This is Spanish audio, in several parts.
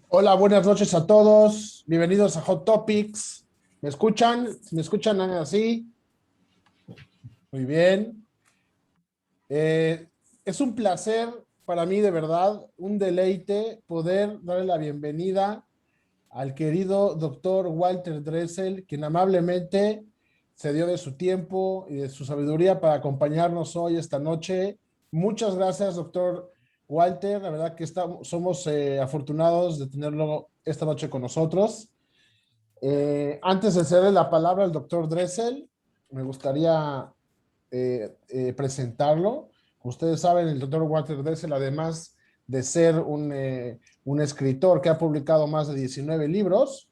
Hola, buenas noches a todos. Bienvenidos a Hot Topics. ¿Me escuchan? Si me escuchan, hagan así. Muy bien. Es un placer para mí, de verdad, un deleite poder darle la bienvenida al querido doctor Walter Dressel, quien amablemente se dio de su tiempo y de su sabiduría para acompañarnos hoy, esta noche. Muchas gracias, doctor Walter. La verdad que somos afortunados de tenerlo esta noche con nosotros. Antes de cederle la palabra al doctor Dressel, me gustaría presentarlo. Como ustedes saben, el doctor Walter Dressel, además de ser un escritor que ha publicado más de 19 libros,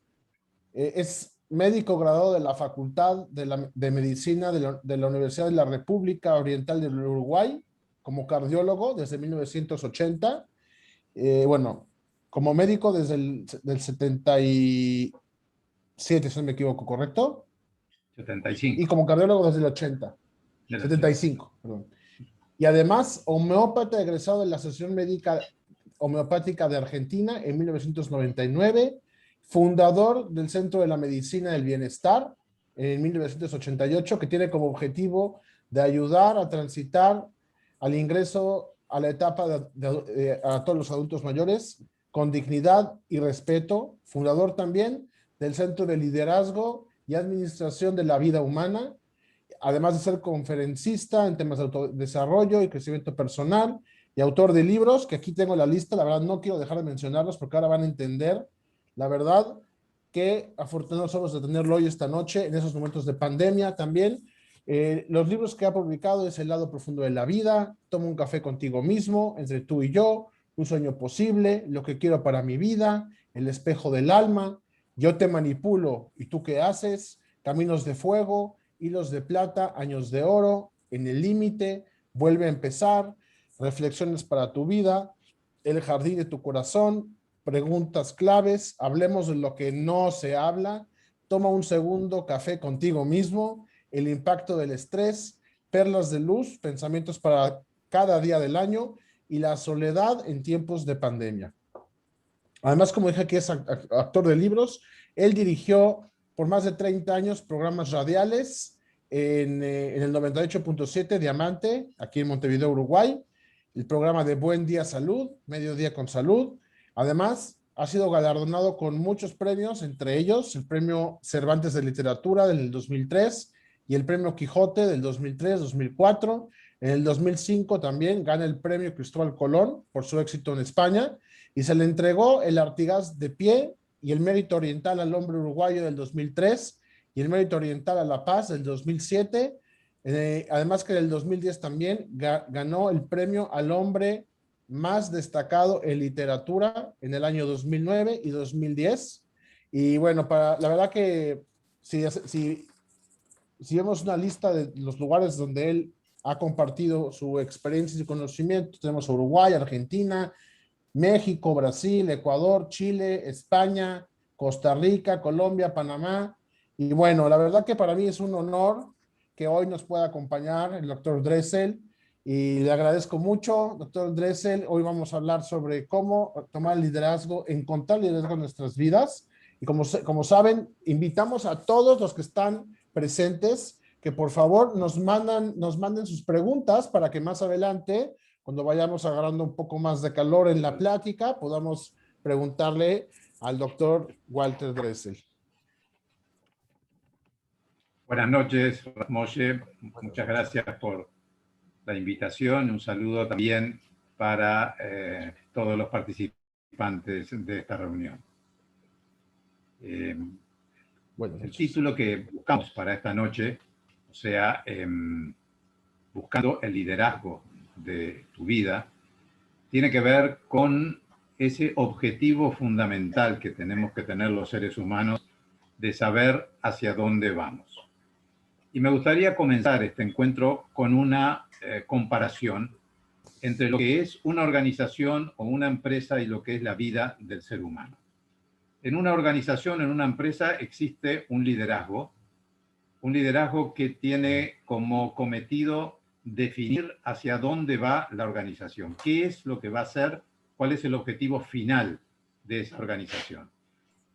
es médico graduado de la Facultad de Medicina de la Universidad de la República Oriental del Uruguay, como cardiólogo desde 1980. Bueno, como médico desde el 77, si no me equivoco, ¿correcto? 75. Y como cardiólogo desde el 80, 75, perdón. Y además, homeópata egresado de la Asociación Médica Homeopática de Argentina en 1999, fundador del Centro de la Medicina del Bienestar en 1988, que tiene como objetivo de ayudar a transitar al ingreso a la etapa a todos los adultos mayores con dignidad y respeto. Fundador también del Centro de Liderazgo y Administración de la Vida Humana, además de ser conferencista en temas de autodesarrollo y crecimiento personal y autor de libros, que aquí tengo la lista. La verdad no quiero dejar de mencionarlos porque ahora van a entender, la verdad, que afortunados somos de tenerlo hoy esta noche, en esos momentos de pandemia también. Los libros que ha publicado es El lado profundo de la vida, Toma un café contigo mismo, Entre tú y yo, Un sueño posible, Lo que quiero para mi vida, El espejo del alma, Yo te manipulo y tú qué haces, Caminos de fuego, Hilos de plata, Años de oro, En el límite, Vuelve a empezar, Reflexiones para tu vida, El jardín de tu corazón, Preguntas claves, Hablemos de lo que no se habla, Toma un segundo, Café contigo mismo, El impacto del estrés, Perlas de luz, Pensamientos para cada día del año y La soledad en tiempos de pandemia. Además, como dije, que es actor de libros, él dirigió por más de 30 años programas radiales en el 98.7 Diamante, aquí en Montevideo, Uruguay, el programa de Buen Día Salud, Mediodía con Salud. Además, ha sido galardonado con muchos premios, entre ellos el Premio Cervantes de Literatura del 2003 y el Premio Quijote del 2003-2004. En el 2005 también gana el Premio Cristóbal Colón por su éxito en España y se le entregó el Artigas de Pie y el Mérito Oriental al Hombre Uruguayo del 2003 y el Mérito Oriental a la Paz del 2007. Además que en el 2010 también ganó el premio al hombre más destacado en literatura en el año 2009 y 2010. Y bueno, la verdad que si vemos una lista de los lugares donde él ha compartido su experiencia y su conocimiento, tenemos Uruguay, Argentina, México, Brasil, Ecuador, Chile, España, Costa Rica, Colombia, Panamá. Y bueno, la verdad que para mí es un honor que hoy nos pueda acompañar el doctor Dressel y le agradezco mucho, doctor Dressel. Hoy vamos a hablar sobre cómo tomar liderazgo, encontrar liderazgo en nuestras vidas. Y como saben, invitamos a todos los que están presentes que por favor nos manden sus preguntas para que más adelante, cuando vayamos agarrando un poco más de calor en la plática, podamos preguntarle al doctor Walter Dressel. Buenas noches, Moshe. Muchas gracias por la invitación. Un saludo también para todos los participantes de esta reunión. El título que buscamos para esta noche, o sea, buscando el liderazgo de tu vida, tiene que ver con ese objetivo fundamental que tenemos que tener los seres humanos de saber hacia dónde vamos. Y me gustaría comenzar este encuentro con una comparación entre lo que es una organización o una empresa y lo que es la vida del ser humano. En una organización, en una empresa, existe un liderazgo que tiene como cometido definir hacia dónde va la organización, qué es lo que va a ser, cuál es el objetivo final de esa organización.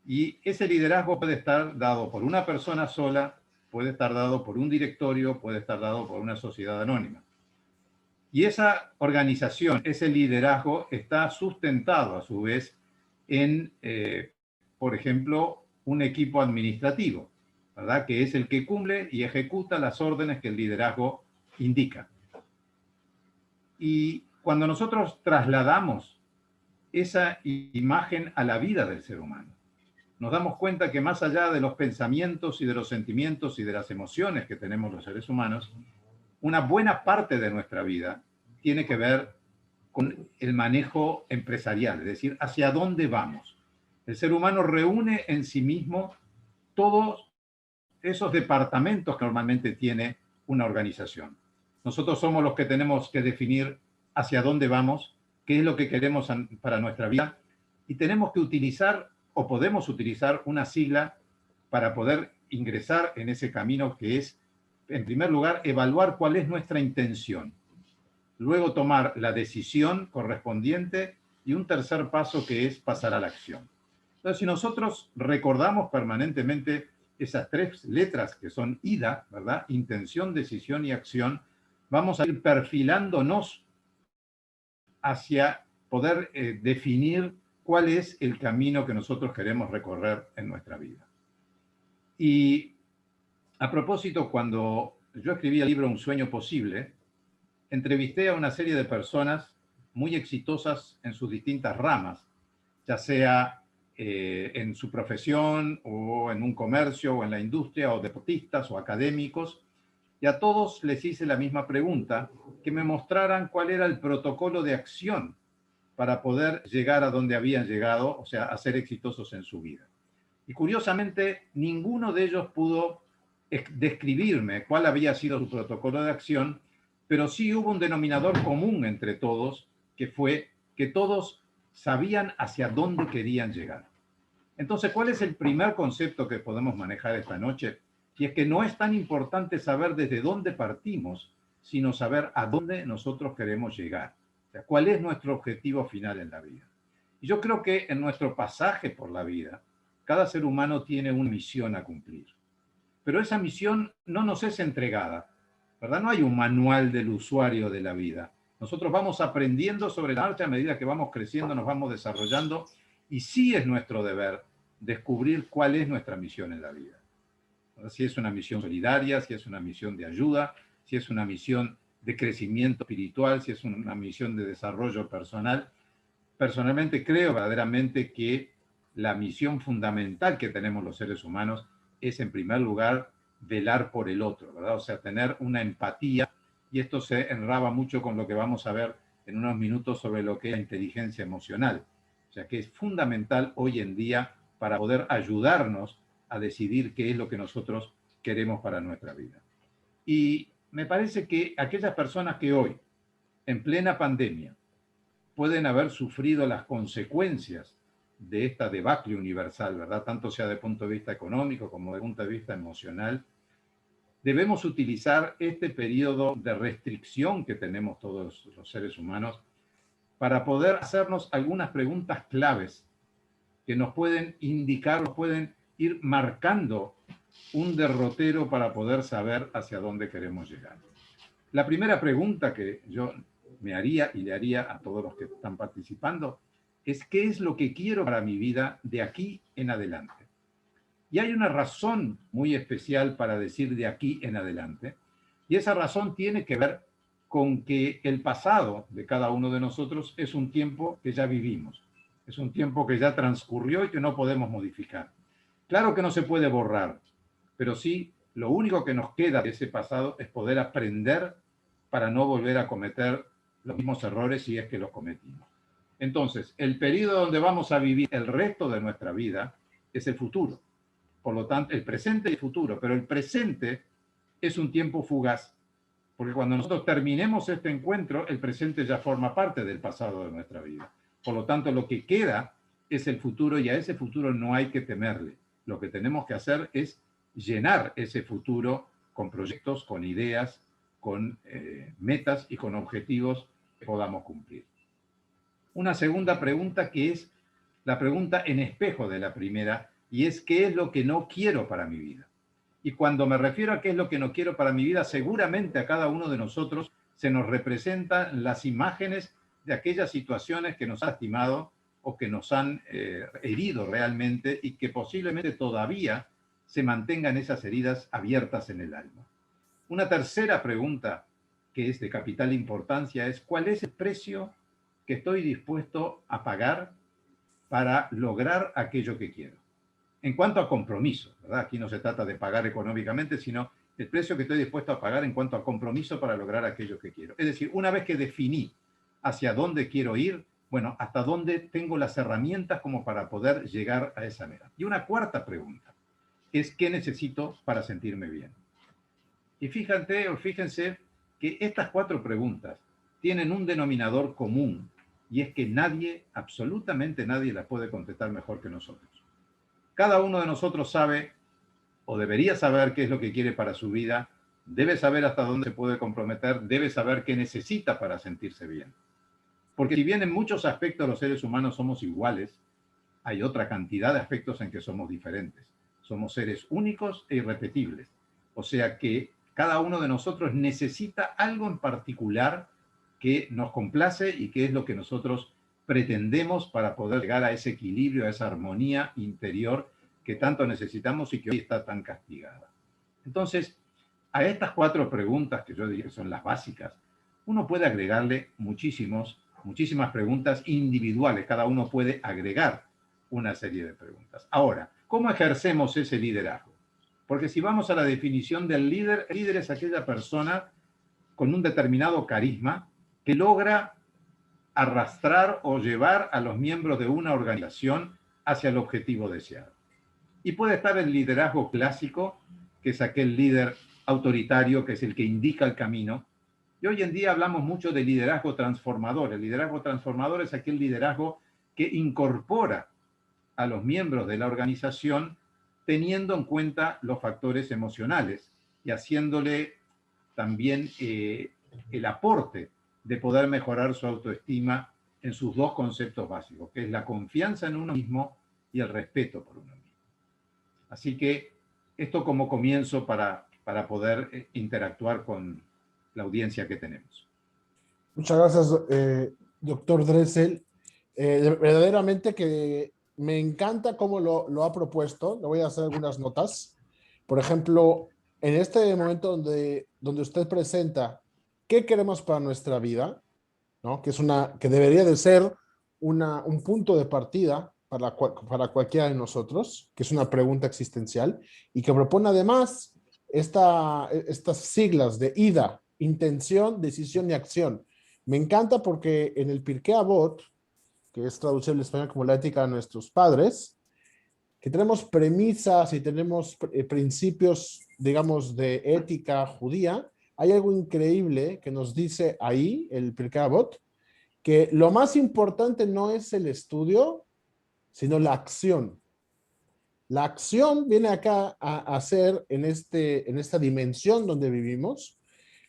Y ese liderazgo puede estar dado por una persona sola, puede estar dado por un directorio, puede estar dado por una sociedad anónima. Y esa organización, ese liderazgo está sustentado a su vez en, por ejemplo, un equipo administrativo, ¿verdad? Que es el que cumple y ejecuta las órdenes que el liderazgo indica. Y cuando nosotros trasladamos esa imagen a la vida del ser humano, nos damos cuenta que más allá de los pensamientos y de los sentimientos y de las emociones que tenemos los seres humanos, una buena parte de nuestra vida tiene que ver con el manejo empresarial, es decir, hacia dónde vamos. El ser humano reúne en sí mismo todos esos departamentos que normalmente tiene una organización. Nosotros somos los que tenemos que definir hacia dónde vamos, qué es lo que queremos para nuestra vida, y tenemos que utilizar o podemos utilizar una sigla para poder ingresar en ese camino que es, en primer lugar, evaluar cuál es nuestra intención. Luego tomar la decisión correspondiente y un tercer paso que es pasar a la acción. Entonces, si nosotros recordamos permanentemente esas tres letras que son IDA, ¿verdad? Intención, decisión y acción, vamos a ir perfilándonos hacia poder definir cuál es el camino que nosotros queremos recorrer en nuestra vida. Y a propósito, cuando yo escribí el libro Un sueño posible, entrevisté a una serie de personas muy exitosas en sus distintas ramas, ya sea en su profesión o en un comercio o en la industria o deportistas o académicos, y a todos les hice la misma pregunta, que me mostraran cuál era el protocolo de acción para poder llegar a donde habían llegado, o sea, a ser exitosos en su vida. Y curiosamente, ninguno de ellos pudo describirme cuál había sido su protocolo de acción, pero sí hubo un denominador común entre todos, que fue que todos sabían hacia dónde querían llegar. Entonces, ¿cuál es el primer concepto que podemos manejar esta noche? Y es que no es tan importante saber desde dónde partimos, sino saber a dónde nosotros queremos llegar. O sea, ¿cuál es nuestro objetivo final en la vida? Y yo creo que en nuestro pasaje por la vida, cada ser humano tiene una misión a cumplir. Pero esa misión no nos es entregada, ¿verdad? No hay un manual del usuario de la vida. Nosotros vamos aprendiendo sobre la marcha a medida que vamos creciendo, nos vamos desarrollando, y sí es nuestro deber descubrir cuál es nuestra misión en la vida. Si es una misión solidaria, si es una misión de ayuda, si es una misión de crecimiento espiritual, si es una misión de desarrollo personal. Personalmente creo verdaderamente que la misión fundamental que tenemos los seres humanos es, en primer lugar, velar por el otro, ¿verdad? O sea, tener una empatía, y esto se enraba mucho con lo que vamos a ver en unos minutos sobre lo que es la inteligencia emocional. O sea, que es fundamental hoy en día para poder ayudarnos a decidir qué es lo que nosotros queremos para nuestra vida. Y me parece que aquellas personas que hoy, en plena pandemia, pueden haber sufrido las consecuencias de esta debacle universal, ¿verdad? Tanto sea de punto de vista económico como de punto de vista emocional, debemos utilizar este periodo de restricción que tenemos todos los seres humanos para poder hacernos algunas preguntas claves que nos pueden indicar, nos pueden ir marcando un derrotero para poder saber hacia dónde queremos llegar. La primera pregunta que yo me haría y le haría a todos los que están participando es: ¿qué es lo que quiero para mi vida de aquí en adelante? Y hay una razón muy especial para decir de aquí en adelante, y esa razón tiene que ver con que el pasado de cada uno de nosotros es un tiempo que ya vivimos, es un tiempo que ya transcurrió y que no podemos modificar. Claro que no se puede borrar, pero sí, lo único que nos queda de ese pasado es poder aprender para no volver a cometer los mismos errores si es que los cometimos. Entonces, el periodo donde vamos a vivir el resto de nuestra vida es el futuro. Por lo tanto, el presente y el futuro, pero el presente es un tiempo fugaz, porque cuando nosotros terminemos este encuentro, el presente ya forma parte del pasado de nuestra vida. Por lo tanto, lo que queda es el futuro, y a ese futuro no hay que temerle. Lo que tenemos que hacer es llenar ese futuro con proyectos, con ideas, con metas y con objetivos que podamos cumplir. Una segunda pregunta que es la pregunta en espejo de la primera, y es ¿qué es lo que no quiero para mi vida? Y cuando me refiero a qué es lo que no quiero para mi vida, seguramente a cada uno de nosotros se nos representan las imágenes de aquellas situaciones que nos han lastimado o que nos han herido realmente y que posiblemente todavía se mantengan esas heridas abiertas en el alma. Una tercera pregunta que es de capital importancia es ¿cuál es el precio que estoy dispuesto a pagar para lograr aquello que quiero? En cuanto a compromiso, ¿verdad? Aquí no se trata de pagar económicamente, sino el precio que estoy dispuesto a pagar en cuanto a compromiso para lograr aquello que quiero. Es decir, una vez que definí hacia dónde quiero ir, bueno, hasta dónde tengo las herramientas como para poder llegar a esa meta. Y una cuarta pregunta es ¿qué necesito para sentirme bien? Y fíjense que estas 4 preguntas tienen un denominador común y es que nadie, absolutamente nadie las puede contestar mejor que nosotros. Cada uno de nosotros sabe o debería saber qué es lo que quiere para su vida, debe saber hasta dónde se puede comprometer, debe saber qué necesita para sentirse bien. Porque si bien en muchos aspectos los seres humanos somos iguales, hay otra cantidad de aspectos en que somos diferentes. Somos seres únicos e irrepetibles. O sea que cada uno de nosotros necesita algo en particular que nos complace y que es lo que nosotros pretendemos para poder llegar a ese equilibrio, a esa armonía interior que tanto necesitamos y que hoy está tan castigada. Entonces, a estas 4 preguntas, que yo diría que son las básicas, uno puede agregarle muchísimas preguntas individuales. Cada uno puede agregar una serie de preguntas. Ahora, ¿cómo ejercemos ese liderazgo? Porque si vamos a la definición del líder, el líder es aquella persona con un determinado carisma que logra arrastrar o llevar a los miembros de una organización hacia el objetivo deseado. Y puede estar el liderazgo clásico, que es aquel líder autoritario, que es el que indica el camino. Y hoy en día hablamos mucho de liderazgo transformador. El liderazgo transformador es aquel liderazgo que incorpora a los miembros de la organización teniendo en cuenta los factores emocionales y haciéndole también el aporte de poder mejorar su autoestima en sus 2 conceptos básicos, que es la confianza en uno mismo y el respeto por uno mismo. Así que esto como comienzo para poder interactuar con la audiencia que tenemos. Muchas gracias, doctor Dressel. Verdaderamente que me encanta cómo lo ha propuesto. Le voy a hacer algunas notas. Por ejemplo, en este momento donde usted presenta qué queremos para nuestra vida, ¿no? Que debería de ser un punto de partida para cualquiera de nosotros, que es una pregunta existencial, y que propone además estas siglas de IDA, intención, decisión y acción. Me encanta porque en el Pirkei Avot, que es traducido al español como la ética de nuestros padres, que tenemos premisas y tenemos principios, digamos, de ética judía, hay algo increíble que nos dice ahí el Pirkei Avot, que lo más importante no es el estudio, sino la acción. La acción viene acá a ser en esta dimensión donde vivimos,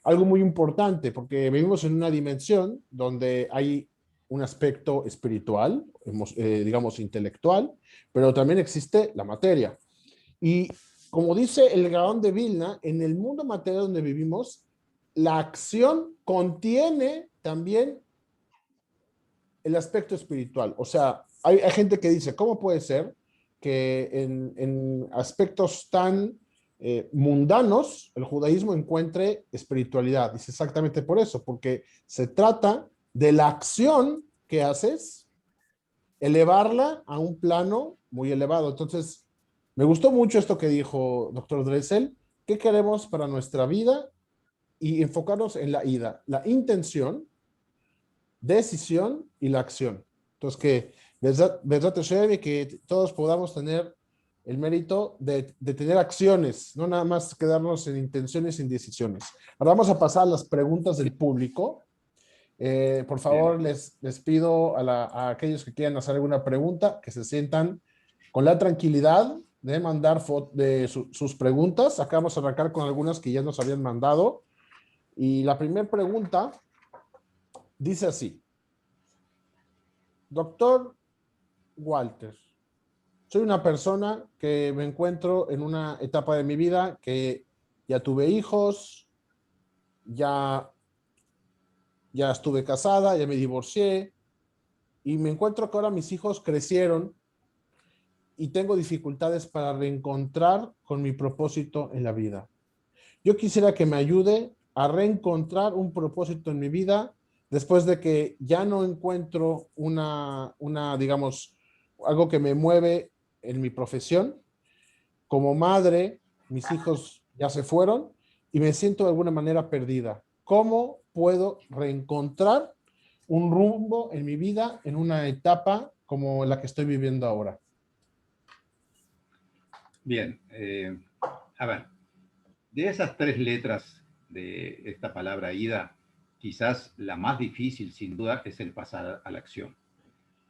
algo muy importante, porque vivimos en una dimensión donde hay un aspecto espiritual, digamos intelectual, pero también existe la materia. Y como dice el Gaón de Vilna, en el mundo material donde vivimos, la acción contiene también el aspecto espiritual. O sea, hay gente que dice, ¿cómo puede ser que en aspectos tan mundanos el judaísmo encuentre espiritualidad? Dice exactamente por eso, porque se trata de la acción que haces, elevarla a un plano muy elevado. Entonces, me gustó mucho esto que dijo doctor Dressel. ¿Qué queremos para nuestra vida? Y enfocarnos en la ida, la intención, decisión y la acción. Entonces, que todos podamos tener el mérito de tener acciones, no nada más quedarnos en intenciones y en decisiones. Ahora vamos a pasar a las preguntas del público. Por favor, les pido a aquellos que quieran hacer alguna pregunta, que se sientan con la tranquilidad de mandar sus preguntas. Acá vamos a arrancar con algunas que ya nos habían mandado. Y la primera pregunta dice así: Doctor Walter, soy una persona que me encuentro en una etapa de mi vida que ya tuve hijos, ya, ya estuve casada, ya me divorcié, y me encuentro que ahora mis hijos crecieron y tengo dificultades para reencontrar con mi propósito en la vida. Yo quisiera que me ayude a reencontrar un propósito en mi vida después de que ya no encuentro digamos, algo que me mueve en mi profesión. Como madre, mis hijos ya se fueron y me siento de alguna manera perdida. ¿Cómo puedo reencontrar un rumbo en mi vida en una etapa como la que estoy viviendo ahora? Bien, a ver, de esas tres letras de esta palabra ida, quizás la más difícil, sin duda, es el pasar a la acción.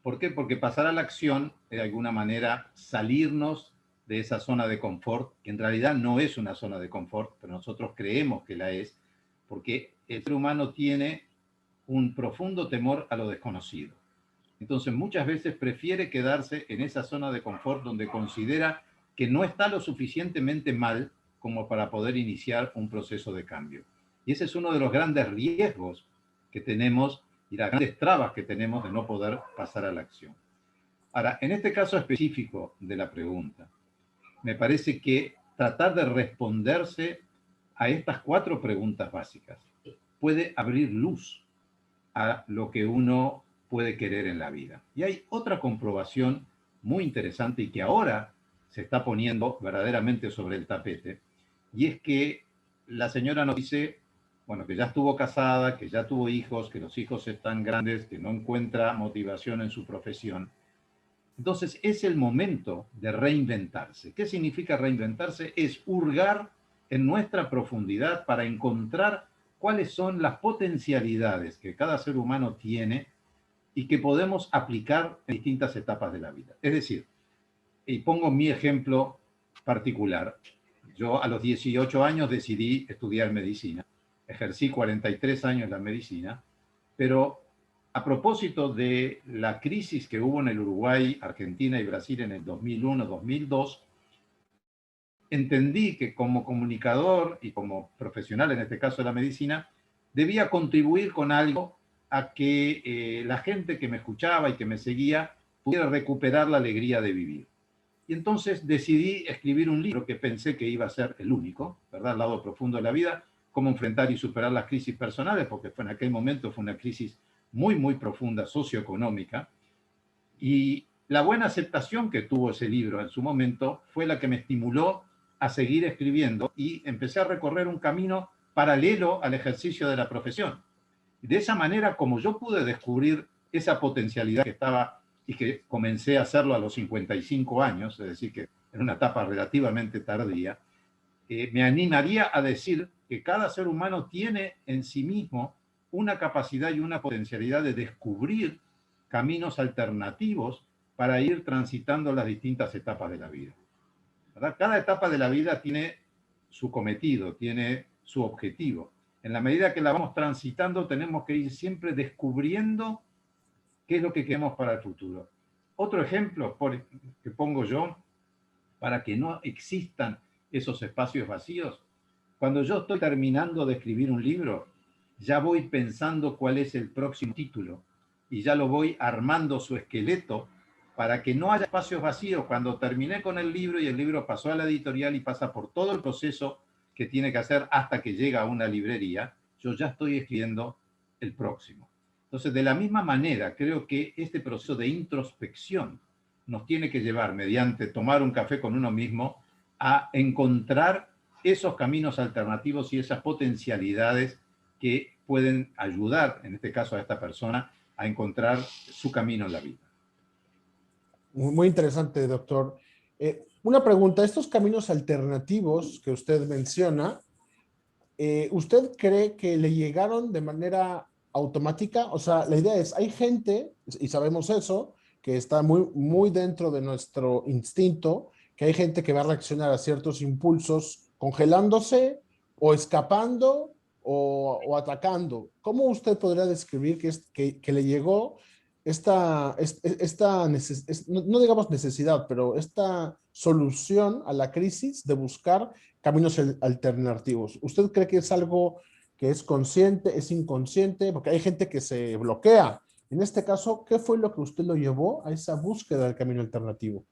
¿Por qué? Porque pasar a la acción, de alguna manera, salirnos de esa zona de confort, que en realidad no es una zona de confort, pero nosotros creemos que la es, porque el ser humano tiene un profundo temor a lo desconocido. Entonces, muchas veces prefiere quedarse en esa zona de confort donde considera que no está lo suficientemente mal como para poder iniciar un proceso de cambio. Y ese es uno de los grandes riesgos que tenemos y las grandes trabas que tenemos de no poder pasar a la acción. Ahora, en este caso específico de la pregunta, me parece que tratar de responderse a estas cuatro preguntas básicas puede abrir luz a lo que uno puede querer en la vida. Y hay otra comprobación muy interesante y que ahora se está poniendo verdaderamente sobre el tapete, y es que la señora nos dice, bueno, que ya estuvo casada, que ya tuvo hijos, que los hijos están grandes, que no encuentra motivación en su profesión. Entonces es el momento de reinventarse. ¿Qué significa reinventarse? Es hurgar en nuestra profundidad para encontrar cuáles son las potencialidades que cada ser humano tiene y que podemos aplicar en distintas etapas de la vida. Es decir, y pongo mi ejemplo particular. Yo a los 18 años decidí estudiar medicina. Ejercí 43 años la medicina, pero a propósito de la crisis que hubo en el Uruguay, Argentina y Brasil en el 2001-2002, entendí que como comunicador y como profesional, en este caso de la medicina, debía contribuir con algo a que la gente que me escuchaba y que me seguía pudiera recuperar la alegría de vivir. Y entonces decidí escribir un libro que pensé que iba a ser el único, ¿verdad? El lado profundo de la vida, cómo enfrentar y superar las crisis personales, porque en aquel momento fue una crisis muy, muy profunda socioeconómica. Y la buena aceptación que tuvo ese libro en su momento fue la que me estimuló a seguir escribiendo y empecé a recorrer un camino paralelo al ejercicio de la profesión. De esa manera, como yo pude descubrir esa potencialidad que estaba y que comencé a hacerlo a los 55 años, es decir, que en una etapa relativamente tardía, me animaría a decir que cada ser humano tiene en sí mismo una capacidad y una potencialidad de descubrir caminos alternativos para ir transitando las distintas etapas de la vida. ¿Verdad? Cada etapa de la vida tiene su cometido, tiene su objetivo. En la medida que la vamos transitando, tenemos que ir siempre descubriendo qué es lo que queremos para el futuro. Otro ejemplo que pongo yo, para que no existan esos espacios vacíos, cuando yo estoy terminando de escribir un libro, ya voy pensando cuál es el próximo título y ya lo voy armando su esqueleto para que no haya espacios vacíos. Cuando terminé con el libro y el libro pasó a la editorial y pasa por todo el proceso que tiene que hacer hasta que llega a una librería, yo ya estoy escribiendo el próximo. Entonces, de la misma manera, creo que este proceso de introspección nos tiene que llevar, mediante tomar un café con uno mismo, a encontrar esos caminos alternativos y esas potencialidades que pueden ayudar, en este caso a esta persona, a encontrar su camino en la vida. Muy interesante, doctor. Una pregunta, estos caminos alternativos que usted menciona, ¿usted cree que le llegaron de manera automática? O sea, la idea es, hay gente, y sabemos eso, que está muy, muy dentro de nuestro instinto, que hay gente que va a reaccionar a ciertos impulsos congelándose o escapando o atacando. ¿Cómo usted podría describir que le llegó no digamos necesidad, pero esta solución a la crisis de buscar caminos alternativos? ¿Usted cree que es algo que es consciente, es inconsciente? Porque hay gente que se bloquea. En este caso, ¿qué fue lo que usted lo llevó a esa búsqueda del camino alternativo?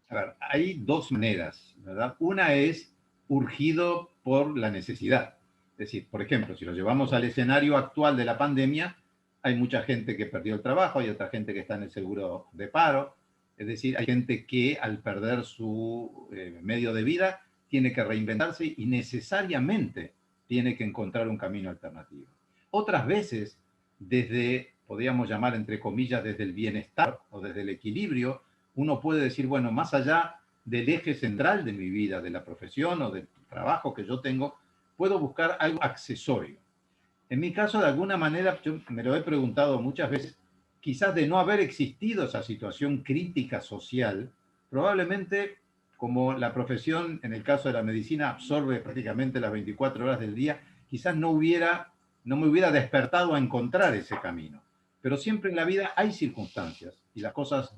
A ver, hay dos maneras, ¿verdad? Una es urgido por la necesidad. Es decir, por ejemplo, si lo llevamos al escenario actual de la pandemia, hay mucha gente que perdió el trabajo, hay otra gente que está en el seguro de paro, es decir, hay gente que al perder su medio de vida tiene que reinventarse y necesariamente tiene que encontrar un camino alternativo. Otras veces, desde, podríamos llamar entre comillas, desde el bienestar o desde el equilibrio, uno puede decir, bueno, más allá del eje central de mi vida, de la profesión o del trabajo que yo tengo, puedo buscar algo accesorio. En mi caso, de alguna manera, yo me lo he preguntado muchas veces, quizás de no haber existido esa situación crítica social, probablemente como la profesión, en el caso de la medicina, absorbe prácticamente las 24 horas del día, quizás no me hubiera despertado a encontrar ese camino. Pero siempre en la vida hay circunstancias y las cosas,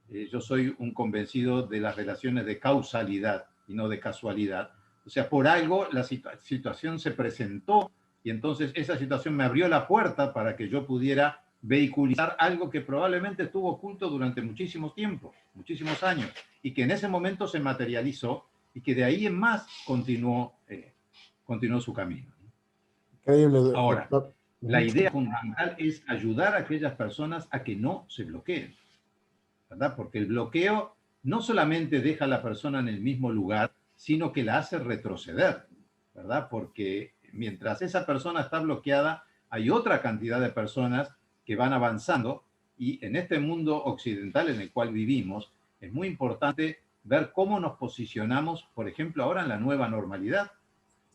yo soy un convencido de las relaciones de causalidad y no de casualidad. O sea, por algo la situación se presentó y entonces esa situación me abrió la puerta para que yo pudiera vehiculizar algo que probablemente estuvo oculto durante muchísimo tiempo, muchísimos años, y que en ese momento se materializó y que de ahí en más continuó su camino. Increíble, Ahora, doctor. la idea fundamental es ayudar a aquellas personas a que no se bloqueen, ¿verdad? Porque el bloqueo no solamente deja a la persona en el mismo lugar, sino que la hace retroceder, ¿verdad? Porque mientras esa persona está bloqueada, hay otra cantidad de personas que van avanzando y en este mundo occidental en el cual vivimos, es muy importante ver cómo nos posicionamos, por ejemplo, ahora en la nueva normalidad.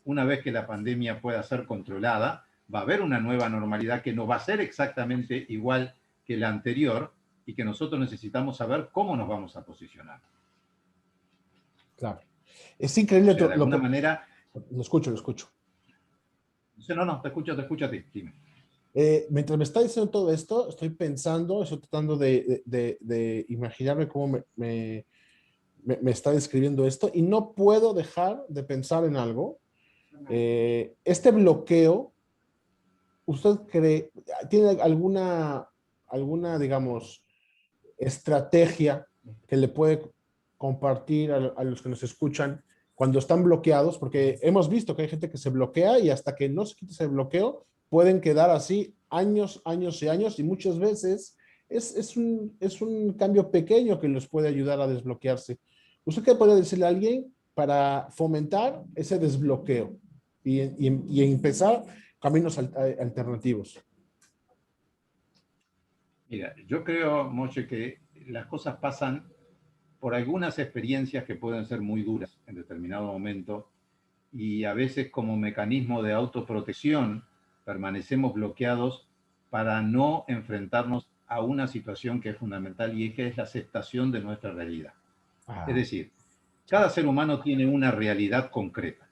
Una vez que la pandemia pueda ser controlada, va a haber una nueva normalidad que no va a ser exactamente igual que la anterior y que nosotros necesitamos saber cómo nos vamos a posicionar. Claro. Es increíble. O sea, de alguna manera... Lo escucho, lo escucho. No, te escucho a ti. Dime. Mientras me está diciendo todo esto, estoy pensando, estoy tratando de imaginarme cómo me está describiendo esto y no puedo dejar de pensar en algo. Este bloqueo, ¿usted cree, tiene alguna, digamos, estrategia que le puede compartir a los que nos escuchan cuando están bloqueados? Porque hemos visto que hay gente que se bloquea y hasta que no se quite ese bloqueo pueden quedar así años, años y años, y muchas veces es un cambio pequeño que les puede ayudar a desbloquearse. ¿Usted qué puede decirle a alguien para fomentar ese desbloqueo y empezar caminos alternativos? Mira, yo creo, Moshe, que las cosas pasan por algunas experiencias que pueden ser muy duras en determinado momento y a veces como mecanismo de autoprotección permanecemos bloqueados para no enfrentarnos a una situación que es fundamental y que es la aceptación de nuestra realidad. Es decir, cada ser humano tiene una realidad concreta.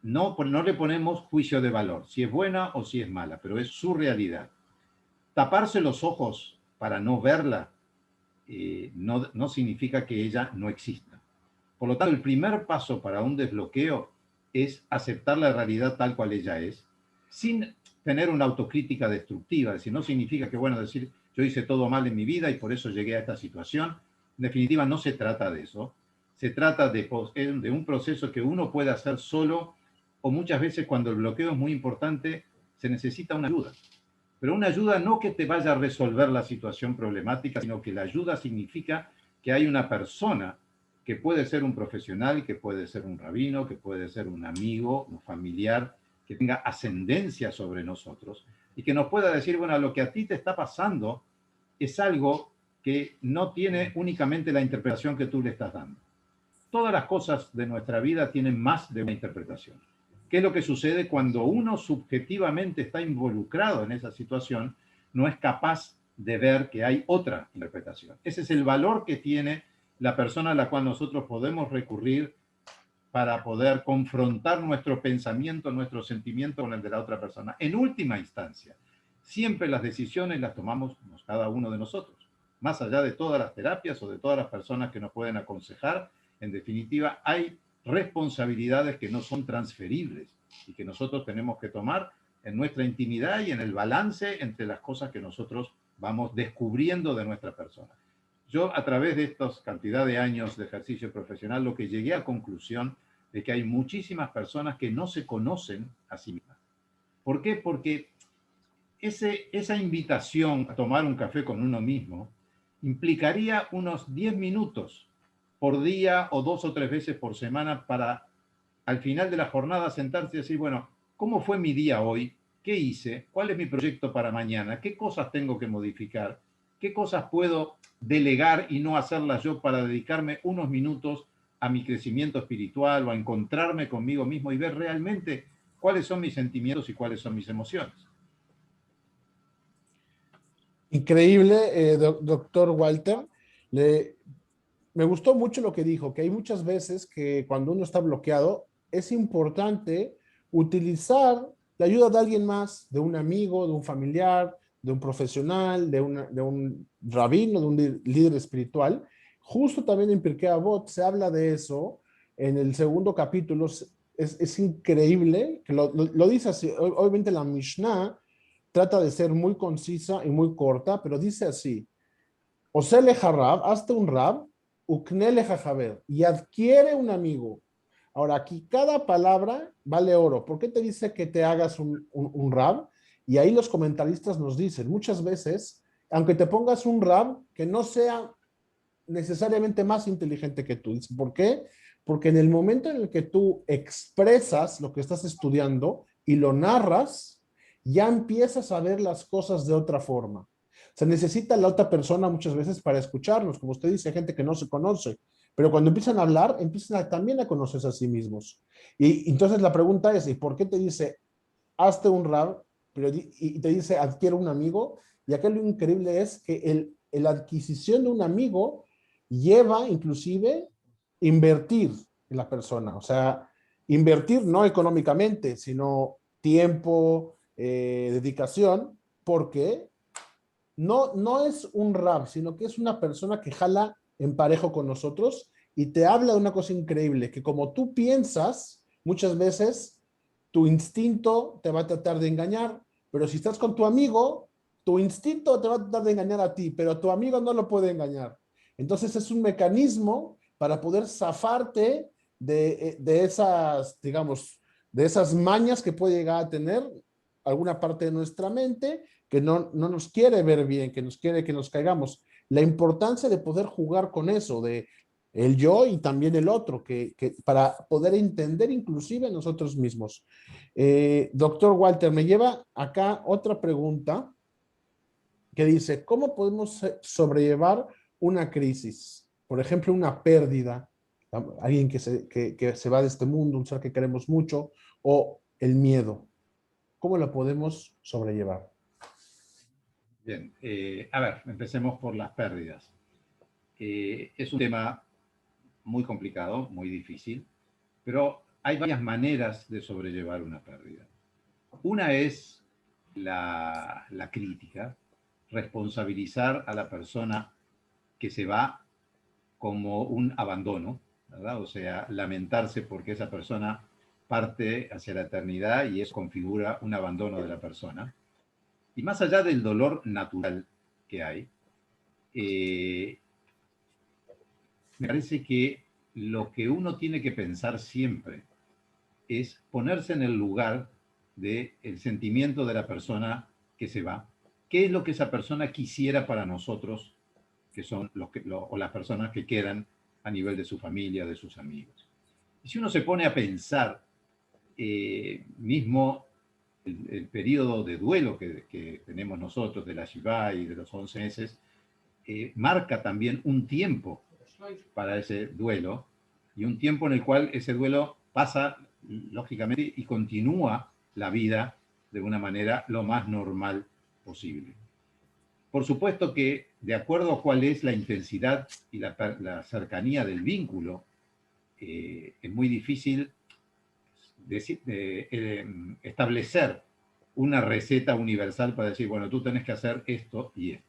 No le ponemos juicio de valor, si es buena o si es mala, pero es su realidad. Taparse los ojos para no verla no significa que ella no exista. Por lo tanto, el primer paso para un desbloqueo es aceptar la realidad tal cual ella es, sin tener una autocrítica destructiva. Es decir, no significa que, bueno, decir, yo hice todo mal en mi vida y por eso llegué a esta situación. En definitiva, no se trata de eso. Se trata de un proceso que uno puede hacer solo, o muchas veces cuando el bloqueo es muy importante, se necesita una ayuda. Pero una ayuda no que te vaya a resolver la situación problemática, sino que la ayuda significa que hay una persona que puede ser un profesional, que puede ser un rabino, que puede ser un amigo, un familiar, que tenga ascendencia sobre nosotros y que nos pueda decir, bueno, lo que a ti te está pasando es algo que no tiene únicamente la interpretación que tú le estás dando. Todas las cosas de nuestra vida tienen más de una interpretación. ¿Qué es lo que sucede cuando uno subjetivamente está involucrado en esa situación? No es capaz de ver que hay otra interpretación. Ese es el valor que tiene la persona a la cual nosotros podemos recurrir para poder confrontar nuestro pensamiento, nuestro sentimiento con el de la otra persona. En última instancia, siempre las decisiones las tomamos cada uno de nosotros. Más allá de todas las terapias o de todas las personas que nos pueden aconsejar, en definitiva, hay responsabilidades que no son transferibles y que nosotros tenemos que tomar en nuestra intimidad y en el balance entre las cosas que nosotros vamos descubriendo de nuestra persona. Yo, a través de esta cantidad de años de ejercicio profesional, lo que llegué a la conclusión de que hay muchísimas personas que no se conocen a sí mismas. ¿Por qué? Porque esa invitación a tomar un café con uno mismo implicaría unos 10 minutos por día o 2 o 3 veces por semana para, al final de la jornada, sentarse y decir, bueno, ¿cómo fue mi día hoy? ¿Qué hice? ¿Cuál es mi proyecto para mañana? ¿Qué cosas tengo que modificar? ¿Qué cosas puedo delegar y no hacerlas yo para dedicarme unos minutos a mi crecimiento espiritual o a encontrarme conmigo mismo y ver realmente cuáles son mis sentimientos y cuáles son mis emociones? Increíble, doctor Walter. Me gustó mucho lo que dijo, que hay muchas veces que cuando uno está bloqueado, es importante utilizar la ayuda de alguien más, de un amigo, de un familiar, de un profesional, de un rabino, de un líder espiritual. Justo también en Pirkei Avot se habla de eso en el segundo capítulo. Es increíble que lo dice así. Obviamente la Mishnah trata de ser muy concisa y muy corta, pero dice así: Osele Harab, hazte un rab, uknele jajaber, y adquiere un amigo. Ahora, aquí cada palabra vale oro. ¿Por qué te dice que te hagas un rab? Y ahí los comentaristas nos dicen, muchas veces, aunque te pongas un rab, que no sea necesariamente más inteligente que tú. ¿Por qué? Porque en el momento en el que tú expresas lo que estás estudiando y lo narras, ya empiezas a ver las cosas de otra forma. Se necesita la otra persona muchas veces para escucharnos. Como usted dice, hay gente que no se conoce, pero cuando empiezan a hablar, también a conocerse a sí mismos. Y entonces la pregunta es, ¿y por qué te dice, hazte un rab, y te dice, adquiere un amigo? Y acá lo increíble es que la adquisición de un amigo lleva inclusive invertir en la persona. O sea, invertir no económicamente, sino tiempo, dedicación, porque no es un rab, sino que es una persona que jala en parejo con nosotros y te habla de una cosa increíble, que como tú piensas, muchas veces tu instinto te va a tratar de engañar, pero si estás con tu amigo, tu instinto te va a tratar de engañar a ti, pero tu amigo no lo puede engañar. Entonces es un mecanismo para poder zafarte de esas, digamos, de esas mañas que puede llegar a tener alguna parte de nuestra mente que no nos quiere ver bien, que nos quiere que nos caigamos. La importancia de poder jugar con eso, de el yo y también el otro, para poder entender inclusive nosotros mismos. Doctor Walter, me lleva acá otra pregunta que dice, ¿cómo podemos sobrellevar una crisis? Por ejemplo, una pérdida, alguien que se va de este mundo, un ser que queremos mucho, o el miedo. ¿Cómo lo podemos sobrellevar? Bien, a ver, empecemos por las pérdidas. Es un tema muy complicado, muy difícil, pero hay varias maneras de sobrellevar una pérdida. Una es la crítica, responsabilizar a la persona que se va como un abandono, ¿verdad? O sea, lamentarse porque esa persona parte hacia la eternidad y eso configura un abandono de la persona. Y más allá del dolor natural que hay, me parece que lo que uno tiene que pensar siempre es ponerse en el lugar del sentimiento de la persona que se va. ¿Qué es lo que esa persona quisiera para nosotros, que son o las personas que quedan a nivel de su familia, de sus amigos? Y si uno se pone a pensar, mismo el periodo de duelo que tenemos nosotros de la Shiva y de los 11 meses, marca también un tiempo para ese duelo y un tiempo en el cual ese duelo pasa lógicamente y continúa la vida de una manera lo más normal posible. Por supuesto que de acuerdo a cuál es la intensidad y la cercanía del vínculo es muy difícil establecer una receta universal para decir, bueno, tú tenés que hacer esto y esto.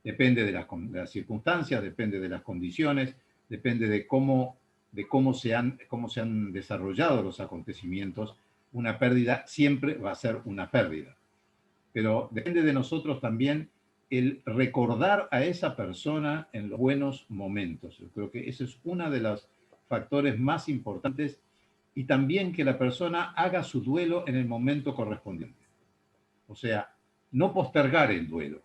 Depende de las circunstancias, depende de las condiciones, depende de cómo se han desarrollado los acontecimientos. Una pérdida siempre va a ser una pérdida. Pero depende de nosotros también el recordar a esa persona en los buenos momentos. Yo creo que ese es uno de los factores más importantes, y también que la persona haga su duelo en el momento correspondiente. O sea, no postergar el duelo,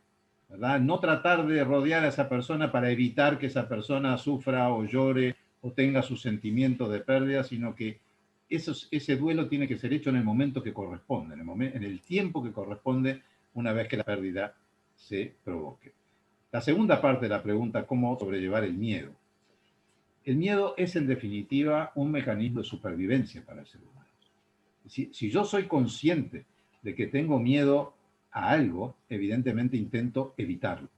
¿verdad? No tratar de rodear a esa persona para evitar que esa persona sufra o llore o tenga sus sentimientos de pérdida, sino que ese duelo tiene que ser hecho en el momento que corresponde, en el tiempo que corresponde, una vez que la pérdida se provoque. La segunda parte de la pregunta, ¿cómo sobrellevar el miedo? El miedo es, en definitiva, un mecanismo de supervivencia para el ser humano. Si yo soy consciente de que tengo miedo a algo, evidentemente intento evitarlo.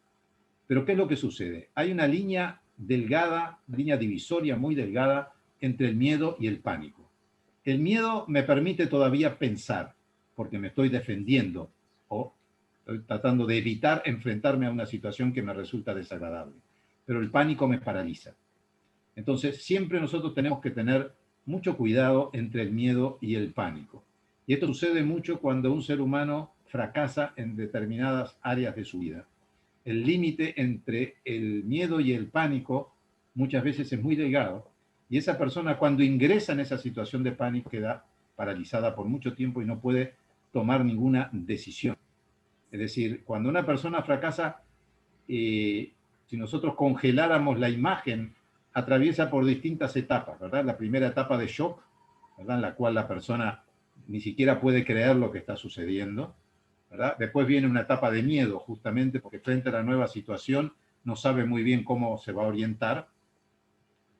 Pero ¿qué es lo que sucede? Hay una línea delgada, una línea divisoria muy delgada entre el miedo y el pánico. El miedo me permite todavía pensar, porque me estoy defendiendo o estoy tratando de evitar enfrentarme a una situación que me resulta desagradable. Pero el pánico me paraliza. Entonces, siempre nosotros tenemos que tener mucho cuidado entre el miedo y el pánico. Y esto sucede mucho cuando un ser humano fracasa en determinadas áreas de su vida. El límite entre el miedo y el pánico muchas veces es muy delgado, y esa persona, cuando ingresa en esa situación de pánico, queda paralizada por mucho tiempo y no puede tomar ninguna decisión. Es decir, cuando una persona fracasa, si nosotros congeláramos la imagen, atraviesa por distintas etapas, ¿verdad? La primera etapa de shock, ¿verdad? En la cual la persona ni siquiera puede creer lo que está sucediendo, ¿verdad? Después viene una etapa de miedo, justamente porque frente a la nueva situación no sabe muy bien cómo se va a orientar.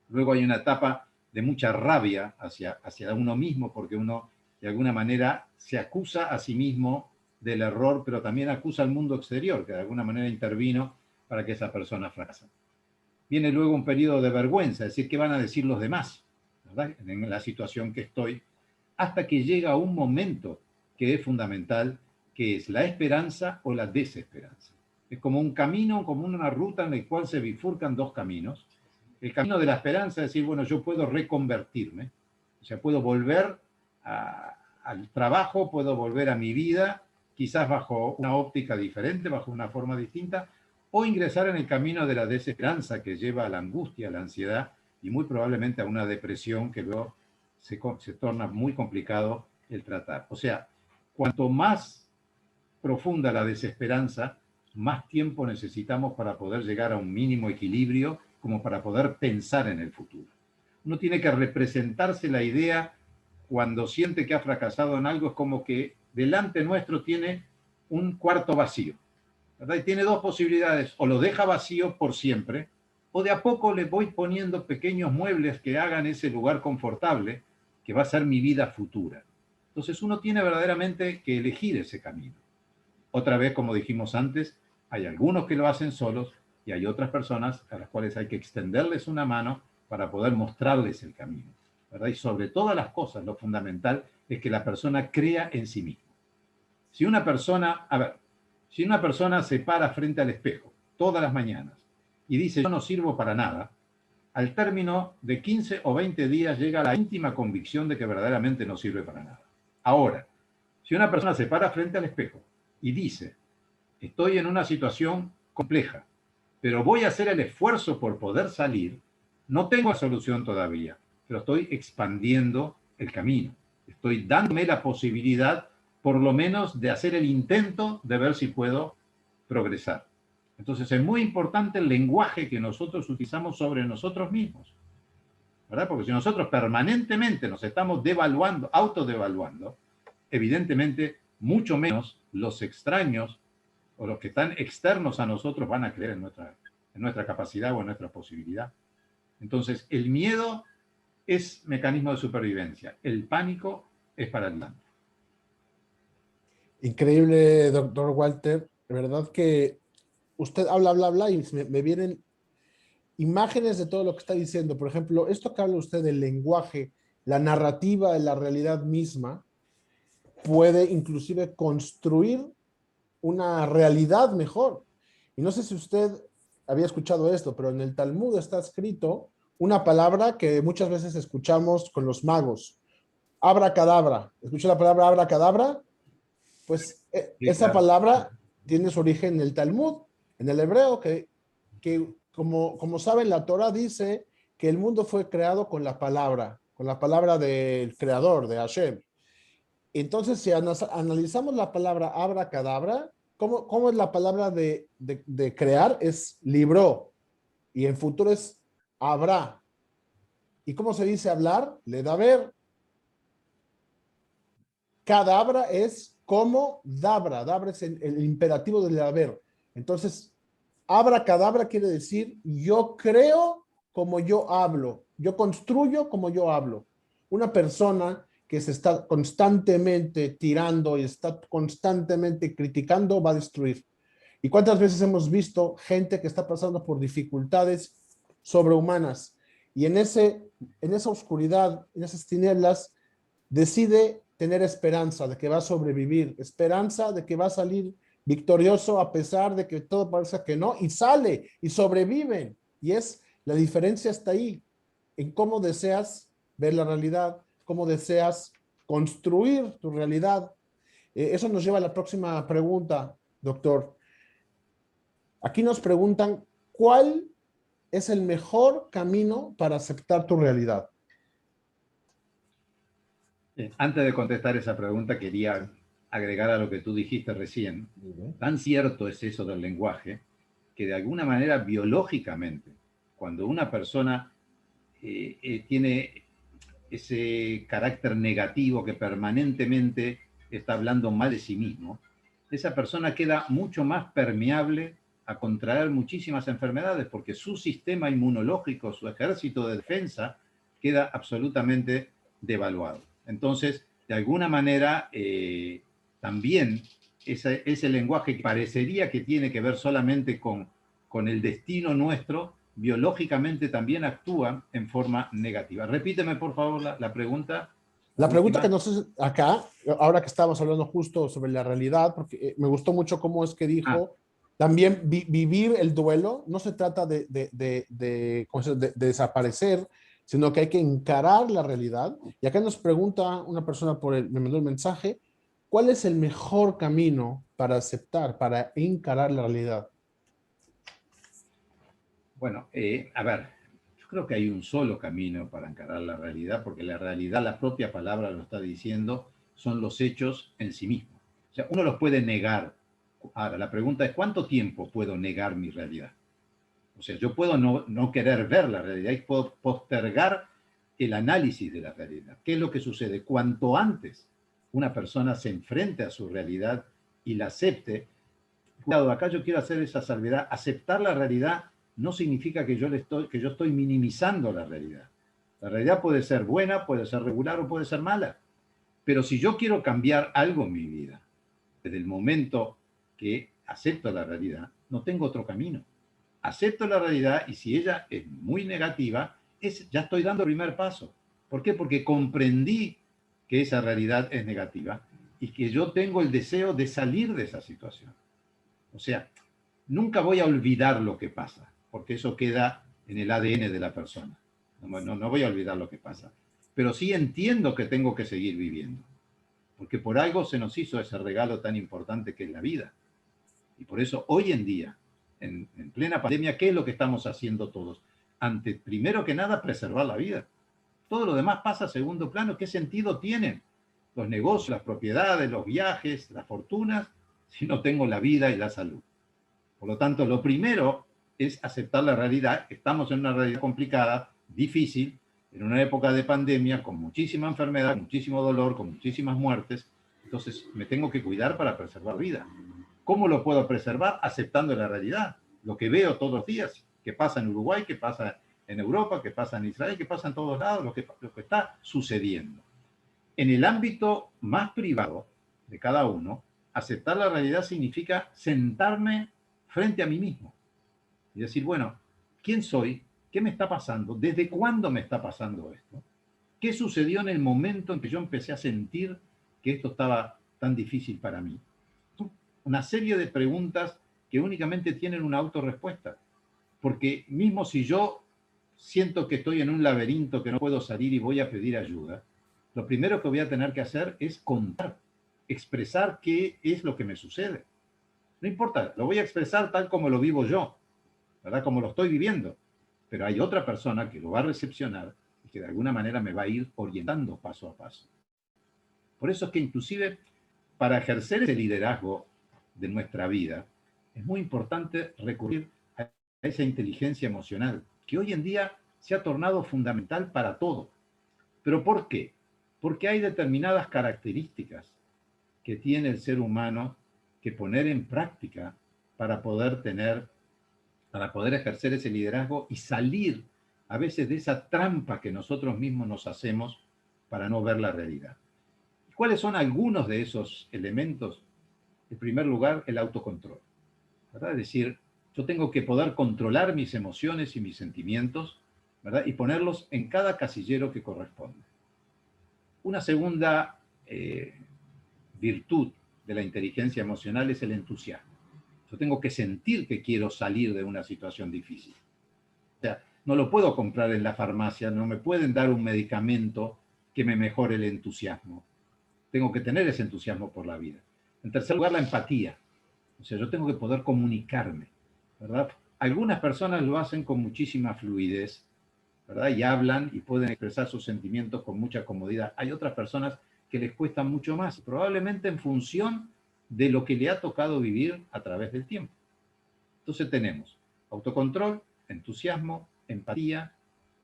Luego hay una etapa de mucha rabia hacia uno mismo, porque uno de alguna manera se acusa a sí mismo del error, pero también acusa al mundo exterior, que de alguna manera intervino para que esa persona fracase. Viene luego un periodo de vergüenza, es decir, ¿qué van a decir los demás, ¿verdad? En la situación que estoy, hasta que llega un momento que es fundamental, que es la esperanza o la desesperanza. Es como un camino, como una ruta en la cual se bifurcan dos caminos. El camino de la esperanza es decir, bueno, yo puedo reconvertirme, o sea, puedo volver al trabajo, puedo volver a mi vida, quizás bajo una óptica diferente, bajo una forma distinta, o ingresar en el camino de la desesperanza que lleva a la angustia, a la ansiedad y muy probablemente a una depresión que luego se torna muy complicado el tratar. O sea, cuanto más profunda la desesperanza, más tiempo necesitamos para poder llegar a un mínimo equilibrio, como para poder pensar en el futuro. Uno tiene que representarse la idea cuando siente que ha fracasado en algo, es como que delante nuestro tiene un cuarto vacío, ¿verdad? Y tiene dos posibilidades: o lo deja vacío por siempre, o de a poco le voy poniendo pequeños muebles que hagan ese lugar confortable, que va a ser mi vida futura. Entonces uno tiene verdaderamente que elegir ese camino. Otra vez, como dijimos antes, hay algunos que lo hacen solos y hay otras personas a las cuales hay que extenderles una mano para poder mostrarles el camino, ¿verdad? Y sobre todas las cosas, lo fundamental es que la persona crea en sí misma. Si una persona se para frente al espejo todas las mañanas y dice, yo no sirvo para nada, al término de 15 o 20 días llega a la íntima convicción de que verdaderamente no sirve para nada. Ahora, si una persona se para frente al espejo y dice, estoy en una situación compleja, pero voy a hacer el esfuerzo por poder salir, no tengo la solución todavía, pero estoy expandiendo el camino. Estoy dándome la posibilidad, por lo menos, de hacer el intento de ver si puedo progresar. Entonces es muy importante el lenguaje que nosotros utilizamos sobre nosotros mismos, ¿verdad? Porque si nosotros permanentemente nos estamos devaluando, autodevaluando, evidentemente mucho menos los extraños o los que están externos a nosotros van a creer en nuestra capacidad o en nuestra posibilidad. Entonces, el miedo es mecanismo de supervivencia, el pánico es paralizante. Increíble, doctor Walter. De verdad que usted habla y me vienen imágenes de todo lo que está diciendo. Por ejemplo, esto que habla usted del lenguaje, la narrativa de la realidad misma, puede inclusive construir una realidad mejor. Y no sé si usted había escuchado esto, pero en el Talmud está escrito una palabra que muchas veces escuchamos con los magos. Abracadabra. ¿Escuchó la palabra abracadabra? Pues Sí, esa claro. palabra tiene su origen en el Talmud, en el hebreo, que como saben, la Torah dice que el mundo fue creado con la palabra del creador, de Hashem. Entonces, si analizamos la palabra abracadabra, ¿cómo es la palabra de crear? Es libró, y en futuro es habrá. ¿Y cómo se dice hablar? Le da ver. Cadabra es como dabra. Dabra es el imperativo del haber. Entonces, abracadabra quiere decir yo creo como yo hablo. Yo construyo como yo hablo. Una persona que se está constantemente tirando y está constantemente criticando va a destruir. ¿Y cuántas veces hemos visto gente que está pasando por dificultades sobrehumanas y en esa oscuridad, en esas tinieblas, decide tener esperanza de que va a sobrevivir, esperanza de que va a salir victorioso a pesar de que todo parece que no, y sale y sobreviven? Y la diferencia está ahí, en cómo deseas ver la realidad, cómo deseas construir tu realidad. Eso nos lleva a la próxima pregunta, doctor. Aquí nos preguntan, ¿cuál es el mejor camino para aceptar tu realidad? Antes de contestar esa pregunta, quería agregar a lo que tú dijiste recién. Tan cierto es eso del lenguaje, que de alguna manera biológicamente, cuando una persona tiene ese carácter negativo que permanentemente está hablando mal de sí mismo, esa persona queda mucho más permeable a contraer muchísimas enfermedades porque su sistema inmunológico, su ejército de defensa, queda absolutamente devaluado. Entonces, de alguna manera, también ese lenguaje que parecería que tiene que ver solamente con el destino nuestro, biológicamente también actúa en forma negativa. Repíteme, por favor, la pregunta. La pregunta que Última. nos hace acá, ahora que estamos hablando justo sobre la realidad, porque me gustó mucho cómo es que Ah, dijo, también vivir el duelo, no se trata de desaparecer, sino que hay que encarar la realidad. Y acá nos pregunta una persona me mandó el mensaje, ¿cuál es el mejor camino para aceptar, para encarar la realidad? bueno, a ver, yo creo que hay un solo camino para encarar la realidad, porque la realidad, la propia palabra lo está diciendo, son los hechos en sí mismos. O sea, uno los puede negar. Ahora, la pregunta es, ¿cuánto tiempo puedo negar mi realidad? O sea, yo puedo no querer ver la realidad y puedo postergar el análisis de la realidad. ¿Qué es lo que sucede? Cuanto antes una persona se enfrente a su realidad y la acepte, cuidado, acá yo quiero hacer esa salvedad, aceptar la realidad no significa que yo estoy minimizando la realidad. La realidad puede ser buena, puede ser regular o puede ser mala. Pero si yo quiero cambiar algo en mi vida, desde el momento que acepto la realidad, no tengo otro camino. Acepto la realidad y si ella es muy negativa, ya estoy dando el primer paso. ¿Por qué? Porque comprendí que esa realidad es negativa y que yo tengo el deseo de salir de esa situación. O sea, nunca voy a olvidar lo que pasa, porque eso queda en el ADN de la persona. No voy a olvidar lo que pasa. Pero sí entiendo que tengo que seguir viviendo, porque por algo se nos hizo ese regalo tan importante que es la vida. Y por eso hoy en día, en plena pandemia, ¿qué es lo que estamos haciendo todos? Ante, primero que nada, preservar la vida. Todo lo demás pasa a segundo plano. ¿Qué sentido tienen los negocios, las propiedades, los viajes, las fortunas, si no tengo la vida y la salud? Por lo tanto, lo primero es aceptar la realidad. Estamos en una realidad complicada, difícil, en una época de pandemia, con muchísima enfermedad, muchísimo dolor, con muchísimas muertes. Entonces, me tengo que cuidar para preservar vida. ¿Cómo lo puedo preservar? Aceptando la realidad. Lo que veo todos los días, que pasa en Uruguay, que pasa en Europa, que pasa en Israel, que pasa en todos lados, lo que está sucediendo. En el ámbito más privado de cada uno, aceptar la realidad significa sentarme frente a mí mismo y decir, bueno, ¿Quién soy? ¿Qué me está pasando? ¿Desde cuándo me está pasando esto? ¿Qué sucedió en el momento en que yo empecé a sentir que esto estaba tan difícil para mí? Una serie de preguntas que únicamente tienen una autorrespuesta. Porque mismo si yo siento que estoy en un laberinto que no puedo salir y voy a pedir ayuda, lo primero que voy a tener que hacer es contar, expresar qué es lo que me sucede. No importa, lo voy a expresar tal como lo vivo yo, ¿verdad? Como lo estoy viviendo. Pero hay otra persona que lo va a recepcionar y que de alguna manera me va a ir orientando paso a paso. Por eso es que inclusive para ejercer ese liderazgo de nuestra vida, es muy importante recurrir a esa inteligencia emocional, que hoy en día se ha tornado fundamental para todo. ¿Pero por qué? Porque hay determinadas características que tiene el ser humano que poner en práctica para poder ejercer ese liderazgo y salir a veces de esa trampa que nosotros mismos nos hacemos para no ver la realidad. ¿Cuáles son algunos de esos elementos? En primer lugar, el autocontrol, ¿verdad? Es decir, yo tengo que poder controlar mis emociones y mis sentimientos, ¿verdad? Y ponerlos en cada casillero que corresponde. Una segunda virtud de la inteligencia emocional es el entusiasmo. Yo tengo que sentir que quiero salir de una situación difícil. O sea, no lo puedo comprar en la farmacia, no me pueden dar un medicamento que me mejore el entusiasmo. Tengo que tener ese entusiasmo por la vida. En tercer lugar, la empatía. O sea, yo tengo que poder comunicarme, ¿verdad? Algunas personas lo hacen con muchísima fluidez, ¿verdad? Y hablan y pueden expresar sus sentimientos con mucha comodidad. Hay otras personas que les cuesta mucho más, probablemente en función de lo que le ha tocado vivir a través del tiempo. Entonces tenemos autocontrol, entusiasmo, empatía,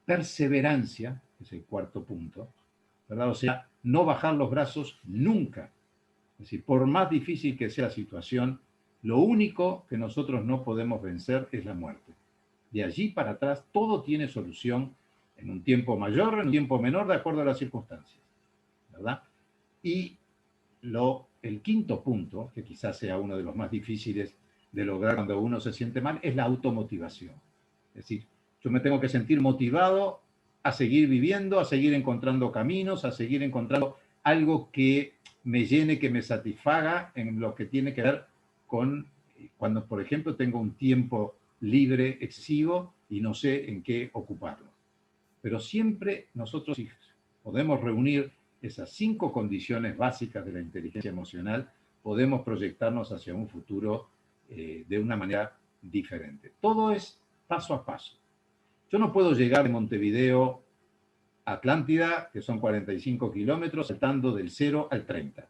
perseverancia, que es el cuarto punto, ¿verdad? O sea, no bajar los brazos nunca. Es decir, por más difícil que sea la situación, lo único que nosotros no podemos vencer es la muerte. De allí para atrás, todo tiene solución en un tiempo mayor, en un tiempo menor, de acuerdo a las circunstancias, ¿verdad? Y el quinto punto, que quizás sea uno de los más difíciles de lograr cuando uno se siente mal, es la automotivación. Es decir, yo me tengo que sentir motivado a seguir viviendo, a seguir encontrando caminos, a seguir encontrando algo que me llene, que me satisfaga en lo que tiene que ver con cuando, por ejemplo, tengo un tiempo libre, excesivo, y no sé en qué ocuparlo. Pero siempre nosotros, si podemos reunir esas 5 condiciones básicas de la inteligencia emocional, podemos proyectarnos hacia un futuro de una manera diferente. Todo es paso a paso. Yo no puedo llegar de Montevideo a Atlántida, que son 45 kilómetros, saltando del 0 al 30.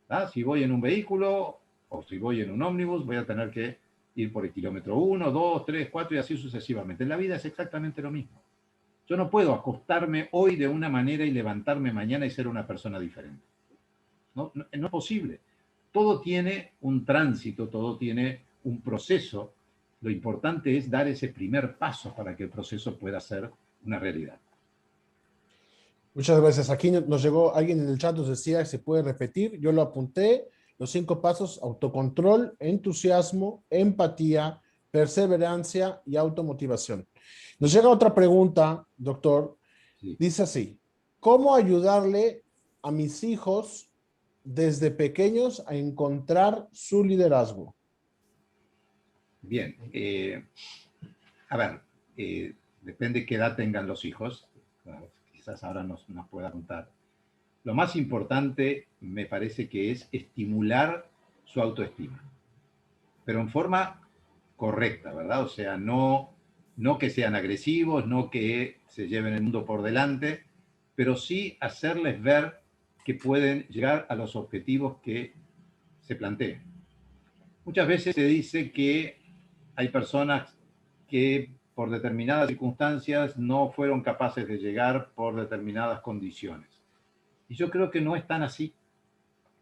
¿Ah? Si voy en un vehículo o si voy en un ómnibus, voy a tener que ir por el kilómetro 1, 2, 3, 4 y así sucesivamente. En la vida es exactamente lo mismo. Yo no puedo acostarme hoy de una manera y levantarme mañana y ser una persona diferente. No es posible. Todo tiene un tránsito, todo tiene un proceso. Lo importante es dar ese primer paso para que el proceso pueda ser una realidad. Muchas gracias. Aquí nos llegó alguien en el chat, nos decía, ¿se puede repetir? Yo lo apunté. Los 5 pasos: autocontrol, entusiasmo, empatía, perseverancia y automotivación. Nos llega otra pregunta, doctor. Sí. Dice así: ¿cómo ayudarle a mis hijos desde pequeños a encontrar su liderazgo? Bien. A ver, depende qué edad tengan los hijos. Quizás ahora nos pueda contar. Lo más importante me parece que es estimular su autoestima, pero en forma correcta, ¿verdad? O sea, no que sean agresivos, no que se lleven el mundo por delante, pero sí hacerles ver que pueden llegar a los objetivos que se planteen. Muchas veces se dice que hay personas que por determinadas circunstancias no fueron capaces de llegar por determinadas condiciones. Y yo creo que no es tan así,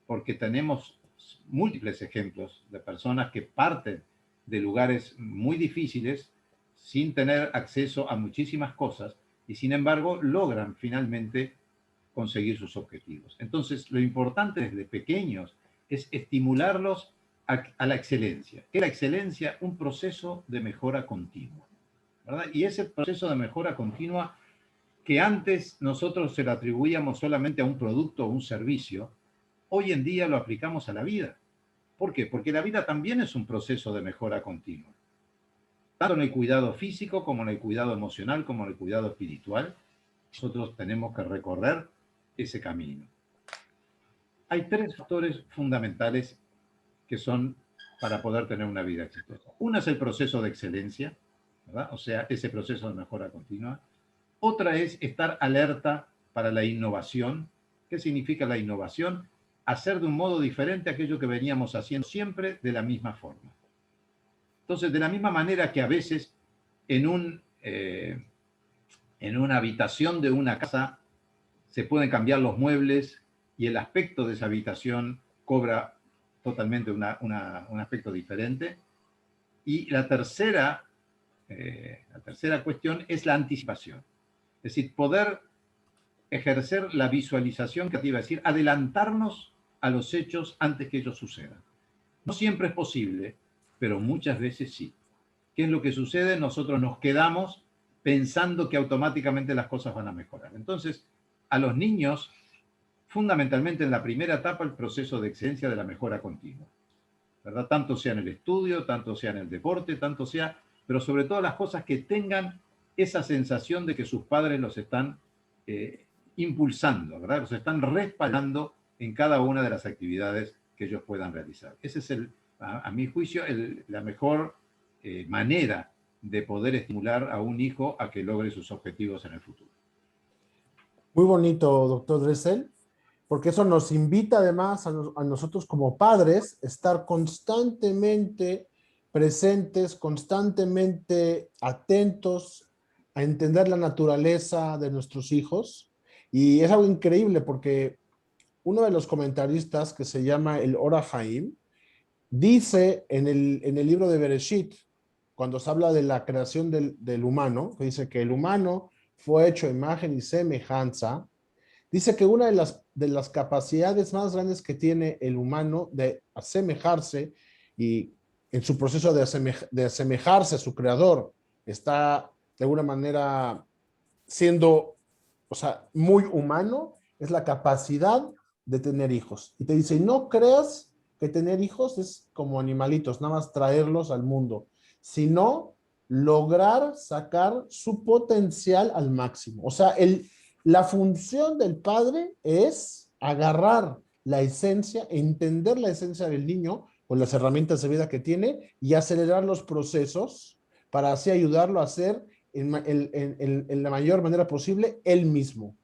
porque tenemos múltiples ejemplos de personas que parten de lugares muy difíciles sin tener acceso a muchísimas cosas y sin embargo logran finalmente conseguir sus objetivos. Entonces, lo importante desde pequeños es estimularlos a la excelencia. ¿Qué es la excelencia? Un proceso de mejora continua. ¿verdad? Y ese proceso de mejora continua que antes nosotros se lo atribuíamos solamente a un producto o un servicio, hoy en día lo aplicamos a la vida. ¿Por qué? Porque la vida también es un proceso de mejora continua. Tanto en el cuidado físico, como en el cuidado emocional, como en el cuidado espiritual, nosotros tenemos que recorrer ese camino. Hay tres factores fundamentales que son para poder tener una vida exitosa. Uno es el proceso de excelencia, ¿verdad? O sea, ese proceso de mejora continua. Otra es estar alerta para la innovación. ¿Qué significa la innovación? Hacer de un modo diferente aquello que veníamos haciendo siempre de la misma forma. Entonces, de la misma manera que a veces en una habitación de una casa se pueden cambiar los muebles y el aspecto de esa habitación cobra totalmente un aspecto diferente. Y la tercera cuestión es la anticipación. Es decir, poder ejercer la visualización creativa, es decir, adelantarnos a los hechos antes que ellos sucedan. No siempre es posible, pero muchas veces sí. ¿Qué es lo que sucede? Nosotros nos quedamos pensando que automáticamente las cosas van a mejorar. Entonces, a los niños, fundamentalmente en la primera etapa, el proceso de excelencia de la mejora continua, ¿verdad? Tanto sea en el estudio, tanto sea en el deporte, tanto sea, pero sobre todo las cosas que tengan esa sensación de que sus padres los están impulsando, ¿verdad? Los están respaldando en cada una de las actividades que ellos puedan realizar. Ese es, a mi juicio, la mejor manera de poder estimular a un hijo a que logre sus objetivos en el futuro. Muy bonito, doctor Dressel, porque eso nos invita además a nosotros como padres estar constantemente presentes, constantemente atentos a entender la naturaleza de nuestros hijos. Y es algo increíble porque uno de los comentaristas, que se llama el Or HaHaim, dice en el libro de Bereshit, cuando se habla de la creación del humano, que dice que el humano fue hecho a imagen y semejanza. Dice que una de las capacidades más grandes que tiene el humano de asemejarse, y en su proceso de asemejarse a su creador está de alguna manera siendo, o sea, muy humano, es la capacidad de tener hijos. Y te dice, no creas que tener hijos es como animalitos, nada más traerlos al mundo, sino lograr sacar su potencial al máximo. O sea, la función del padre es agarrar la esencia, entender la esencia del niño con las herramientas de vida que tiene y acelerar los procesos para así ayudarlo a ser en la mayor manera posible él mismo.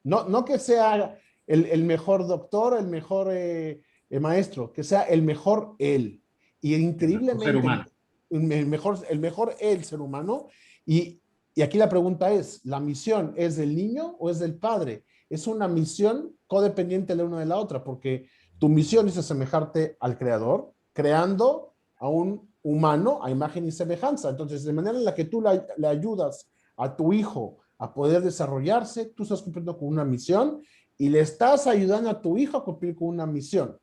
No que sea el mejor doctor, el mejor maestro, que sea el mejor él. Y increíblemente, el mejor él, ser humano. Y aquí la pregunta es, ¿la misión es del niño o es del padre? Es una misión codependiente la una de la otra, porque tu misión es asemejarte al creador, creando a un humano a imagen y semejanza. Entonces, de manera en la que tú le ayudas a tu hijo a poder desarrollarse, tú estás cumpliendo con una misión y le estás ayudando a tu hijo a cumplir con una misión,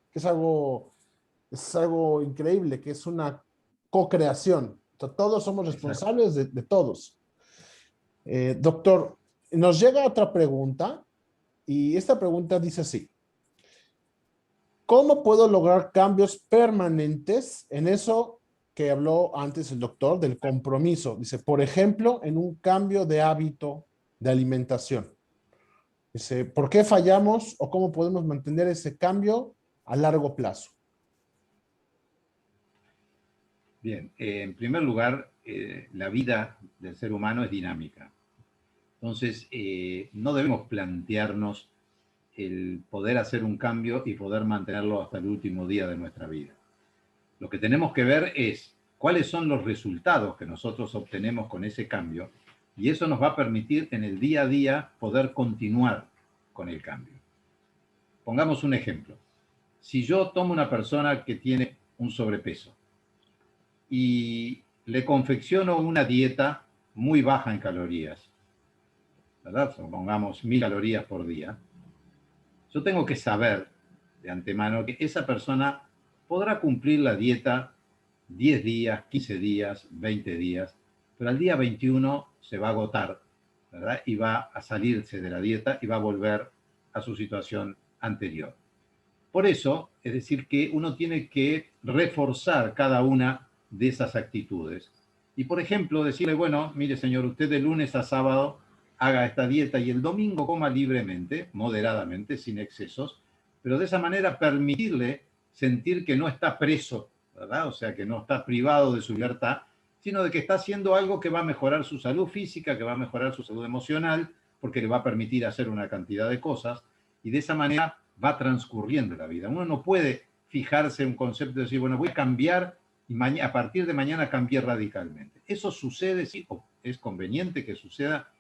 que es algo increíble, que es una co-creación. Todos somos responsables de todos. Doctor, nos llega otra pregunta y esta pregunta dice así: ¿cómo puedo lograr cambios permanentes en eso que habló antes el doctor del compromiso? Dice, por ejemplo, en un cambio de hábito de alimentación. Dice, ¿por qué fallamos o cómo podemos mantener ese cambio a largo plazo? Bien, en primer lugar, la vida del ser humano es dinámica. Entonces, no debemos plantearnos el poder hacer un cambio y poder mantenerlo hasta el último día de nuestra vida. Lo que tenemos que ver es cuáles son los resultados que nosotros obtenemos con ese cambio, y eso nos va a permitir en el día a día poder continuar con el cambio. Pongamos un ejemplo. Si yo tomo una persona que tiene un sobrepeso y le confecciono una dieta muy baja en calorías, ¿verdad? Pongamos 1000 calorías por día, yo tengo que saber de antemano que esa persona podrá cumplir la dieta 10 días, 15 días, 20 días, pero al día 21 se va a agotar, ¿verdad? Y va a salirse de la dieta y va a volver a su situación anterior. Por eso, es decir, que uno tiene que reforzar cada una de esas actitudes. Y, por ejemplo, decirle, bueno, mire, señor, usted de lunes a sábado haga esta dieta y el domingo coma libremente, moderadamente, sin excesos, pero de esa manera permitirle sentir que no está preso, ¿verdad? O sea, que no está privado de su libertad, sino de que está haciendo algo que va a mejorar su salud física, que va a mejorar su salud emocional, porque le va a permitir hacer una cantidad de cosas, y de esa manera va transcurriendo la vida. Uno no puede fijarse en un concepto de decir, bueno, voy a cambiar y a partir de mañana cambié radicalmente. Eso sucede, sí, o es conveniente que suceda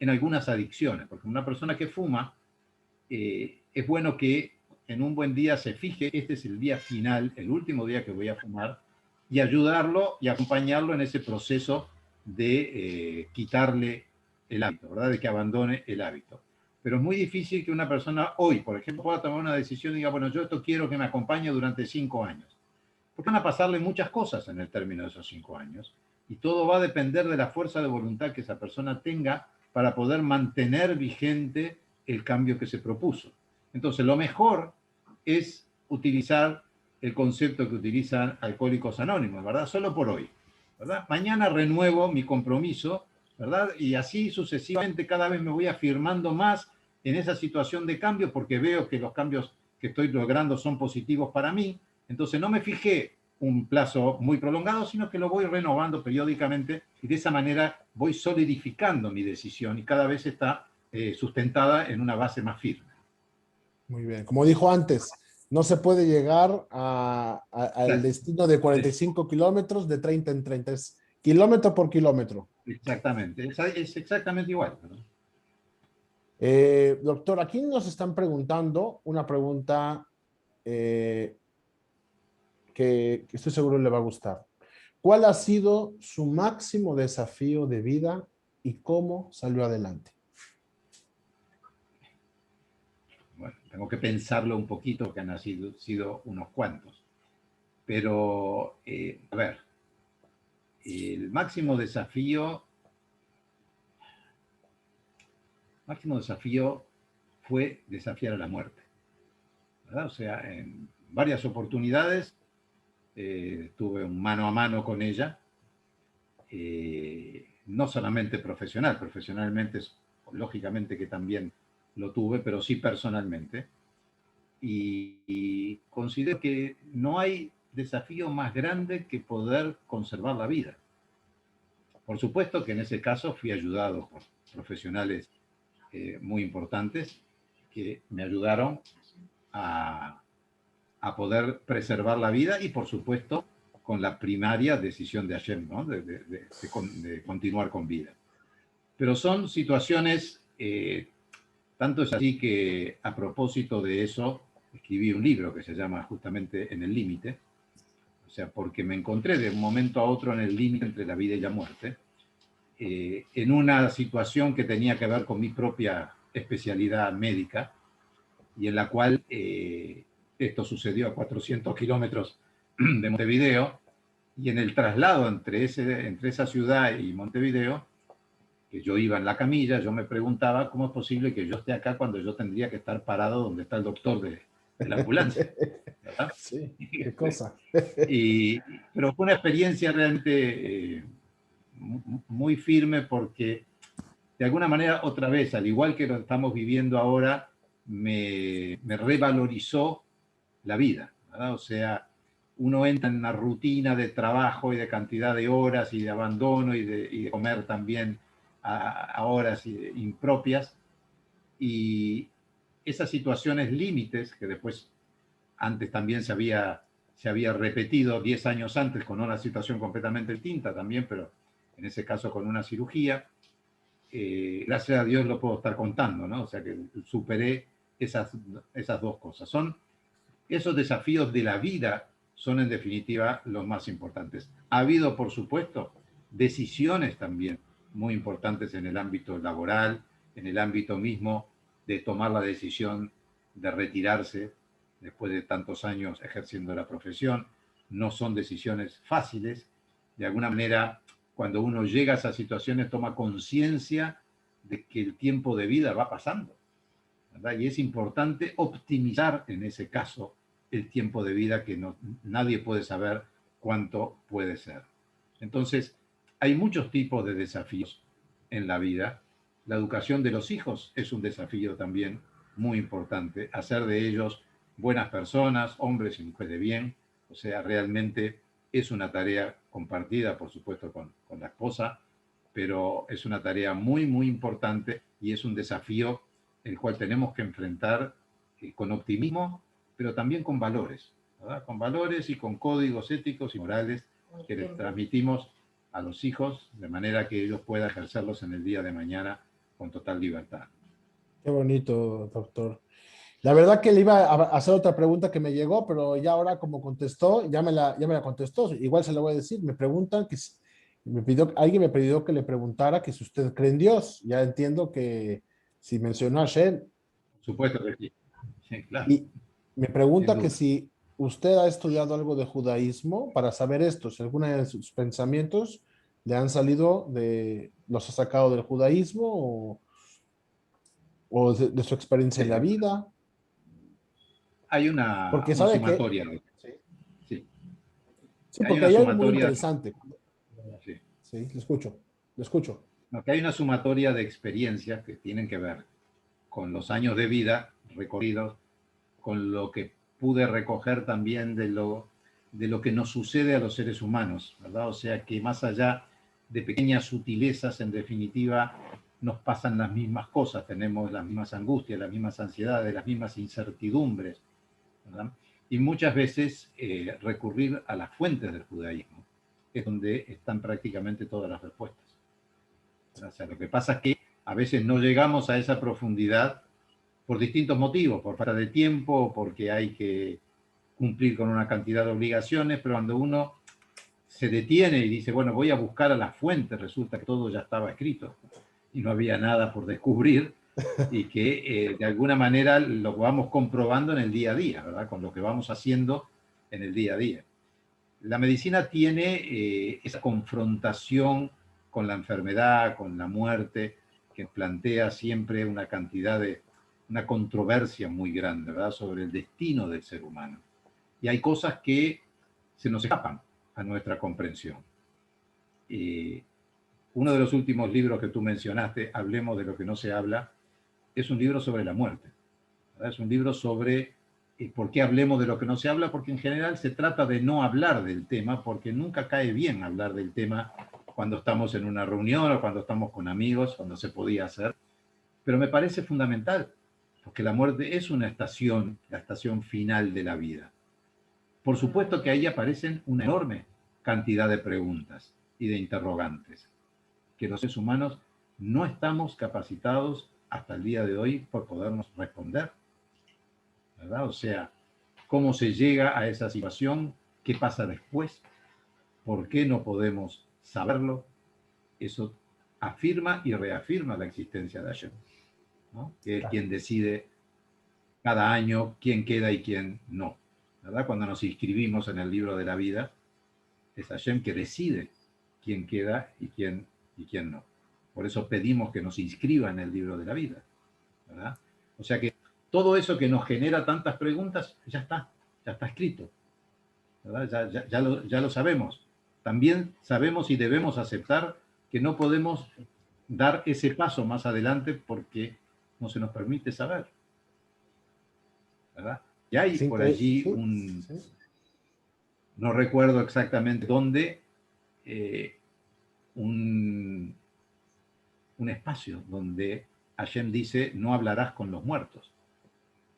en algunas adicciones, porque una persona que fuma, es bueno que en un buen día se fije, este es el día final, el último día que voy a fumar, y ayudarlo y acompañarlo en ese proceso de quitarle el hábito, ¿verdad? De que abandone el hábito. Pero es muy difícil que una persona hoy, por ejemplo, pueda tomar una decisión y diga, bueno, yo esto quiero que me acompañe durante 5 años. Porque van a pasarle muchas cosas en el término de esos 5 años. Y todo va a depender de la fuerza de voluntad que esa persona tenga para poder mantener vigente el cambio que se propuso. Entonces, lo mejor es utilizar el concepto que utilizan Alcohólicos Anónimos, ¿verdad? Solo por hoy, ¿verdad? Mañana renuevo mi compromiso, ¿verdad? Y así sucesivamente cada vez me voy afirmando más en esa situación de cambio porque veo que los cambios que estoy logrando son positivos para mí. Entonces no me fijé un plazo muy prolongado, sino que lo voy renovando periódicamente y de esa manera voy solidificando mi decisión y cada vez está sustentada en una base más firme. Muy bien. Como dijo antes, no se puede llegar al destino de 45 kilómetros de 30 en 30. Es kilómetro por kilómetro. Exactamente. Es exactamente igual, ¿no? Doctor, aquí nos están preguntando una pregunta que estoy seguro le va a gustar. ¿Cuál ha sido su máximo desafío de vida y cómo salió adelante? Bueno, tengo que pensarlo un poquito, que han sido unos cuantos. Pero, a ver, el máximo desafío fue desafiar a la muerte, ¿verdad? O sea, en varias oportunidades tuve un mano a mano con ella, no solamente profesionalmente, lógicamente que también lo tuve, pero sí personalmente. Y considero que no hay desafío más grande que poder conservar la vida. Por supuesto que en ese caso fui ayudado por profesionales muy importantes que me ayudaron a, a poder preservar la vida y por supuesto con la primaria decisión de Hashem, ¿no? de continuar con vida. Pero son situaciones, tanto es así que a propósito de eso escribí un libro que se llama justamente En el límite, o sea, porque me encontré de un momento a otro en el límite entre la vida y la muerte, en una situación que tenía que ver con mi propia especialidad médica y en la cual esto sucedió a 400 kilómetros de Montevideo y en el traslado entre esa ciudad y Montevideo, que yo iba en la camilla, yo me preguntaba cómo es posible que yo esté acá cuando yo tendría que estar parado donde está el doctor de la ambulancia, ¿verdad? Sí, qué cosa. Pero fue una experiencia realmente muy firme porque de alguna manera otra vez, al igual que lo estamos viviendo ahora, me revalorizó la vida, ¿verdad? O sea, uno entra en una rutina de trabajo y de cantidad de horas y de abandono y de comer también a horas impropias y esas situaciones límites que después antes también se había repetido 10 años antes con una situación completamente distinta también, pero en ese caso con una cirugía, gracias a Dios lo puedo estar contando, ¿no? O sea que superé esas dos cosas. Esos desafíos de la vida son en definitiva los más importantes. Ha habido, por supuesto, decisiones también muy importantes en el ámbito laboral, en el ámbito mismo de tomar la decisión de retirarse después de tantos años ejerciendo la profesión. No son decisiones fáciles. De alguna manera cuando uno llega a esas situaciones, toma conciencia de que el tiempo de vida va pasando, ¿verdad? Y es importante optimizar en ese caso el tiempo de vida que nadie puede saber cuánto puede ser. Entonces, hay muchos tipos de desafíos en la vida. La educación de los hijos es un desafío también muy importante, hacer de ellos buenas personas, hombres y mujeres de bien. O sea, realmente es una tarea compartida, por supuesto, con la esposa, pero es una tarea muy, muy importante y es un desafío el cual tenemos que enfrentar con optimismo, pero también con valores, ¿verdad? Con valores y con códigos éticos y morales que les transmitimos a los hijos de manera que ellos puedan ejercerlos en el día de mañana con total libertad. Qué bonito, doctor. La verdad que le iba a hacer otra pregunta que me llegó, pero ya ahora como contestó, ya me la contestó. Igual se lo voy a decir. Me preguntan que alguien me pidió que le preguntara que si usted cree en Dios. Ya entiendo que si mencionó a Shem. Por supuesto que sí. Sí, claro, Y me sin pregunta que duda. si usted ha estudiado algo de judaísmo para saber esto, si alguna de sus pensamientos le han salido los ha sacado del judaísmo o de su experiencia Sí, en la vida. hay Porque una sabe que, sumatoria. sí, Sí, sí, hay porque una hay algo muy sumatoria. interesante. Sí. Sí, lo escucho. No, que hay una sumatoria de experiencias que tienen que ver con los años de vida recorridos, con lo que pude recoger también de lo que nos sucede a los seres humanos, ¿verdad? O sea que más allá de pequeñas sutilezas, en definitiva, nos pasan las mismas cosas, tenemos las mismas angustias, las mismas ansiedades, las mismas incertidumbres, ¿verdad? Y muchas veces recurrir a las fuentes del judaísmo es donde están prácticamente todas las respuestas. O sea, lo que pasa es que a veces no llegamos a esa profundidad por distintos motivos, por falta de tiempo, porque hay que cumplir con una cantidad de obligaciones, pero cuando uno se detiene y dice, bueno, voy a buscar a las fuentes, resulta que todo ya estaba escrito y no había nada por descubrir y que de alguna manera lo vamos comprobando en el día a día, ¿verdad? Con lo que vamos haciendo en el día a día. La medicina tiene esa confrontación con la enfermedad, con la muerte, que plantea siempre una cantidad de, una controversia muy grande, ¿verdad?, sobre el destino del ser humano. Y hay cosas que se nos escapan a nuestra comprensión. Uno de los últimos libros que tú mencionaste, Hablemos de lo que no se habla, es un libro sobre la muerte, ¿verdad? Es un libro sobre por qué hablemos de lo que no se habla, porque en general se trata de no hablar del tema, porque nunca cae bien hablar del tema cuando estamos en una reunión o cuando estamos con amigos, cuando se podía hacer. Pero me parece fundamental, porque la muerte es una estación, la estación final de la vida. Por supuesto que ahí aparecen una enorme cantidad de preguntas y de interrogantes que los seres humanos no estamos capacitados hasta el día de hoy por podernos responder, ¿verdad? O sea, ¿cómo se llega a esa situación? ¿Qué pasa después? ¿Por qué no podemos saberlo? Eso afirma y reafirma la existencia de Hashem, ¿no? Que es quien decide cada año quién queda y quién no, ¿verdad? Cuando nos inscribimos en el libro de la vida, es Hashem que decide quién queda y quién no. Por eso pedimos que nos inscriban en el libro de la vida, ¿verdad? O sea que todo eso que nos genera tantas preguntas ya está escrito, ¿verdad? Ya lo sabemos. También sabemos y debemos aceptar que no podemos dar ese paso más adelante porque no se nos permite saber, ¿verdad? Y hay por allí Sí, sí. no recuerdo exactamente dónde, eh, un, un espacio donde Hashem dice, no hablarás con los muertos,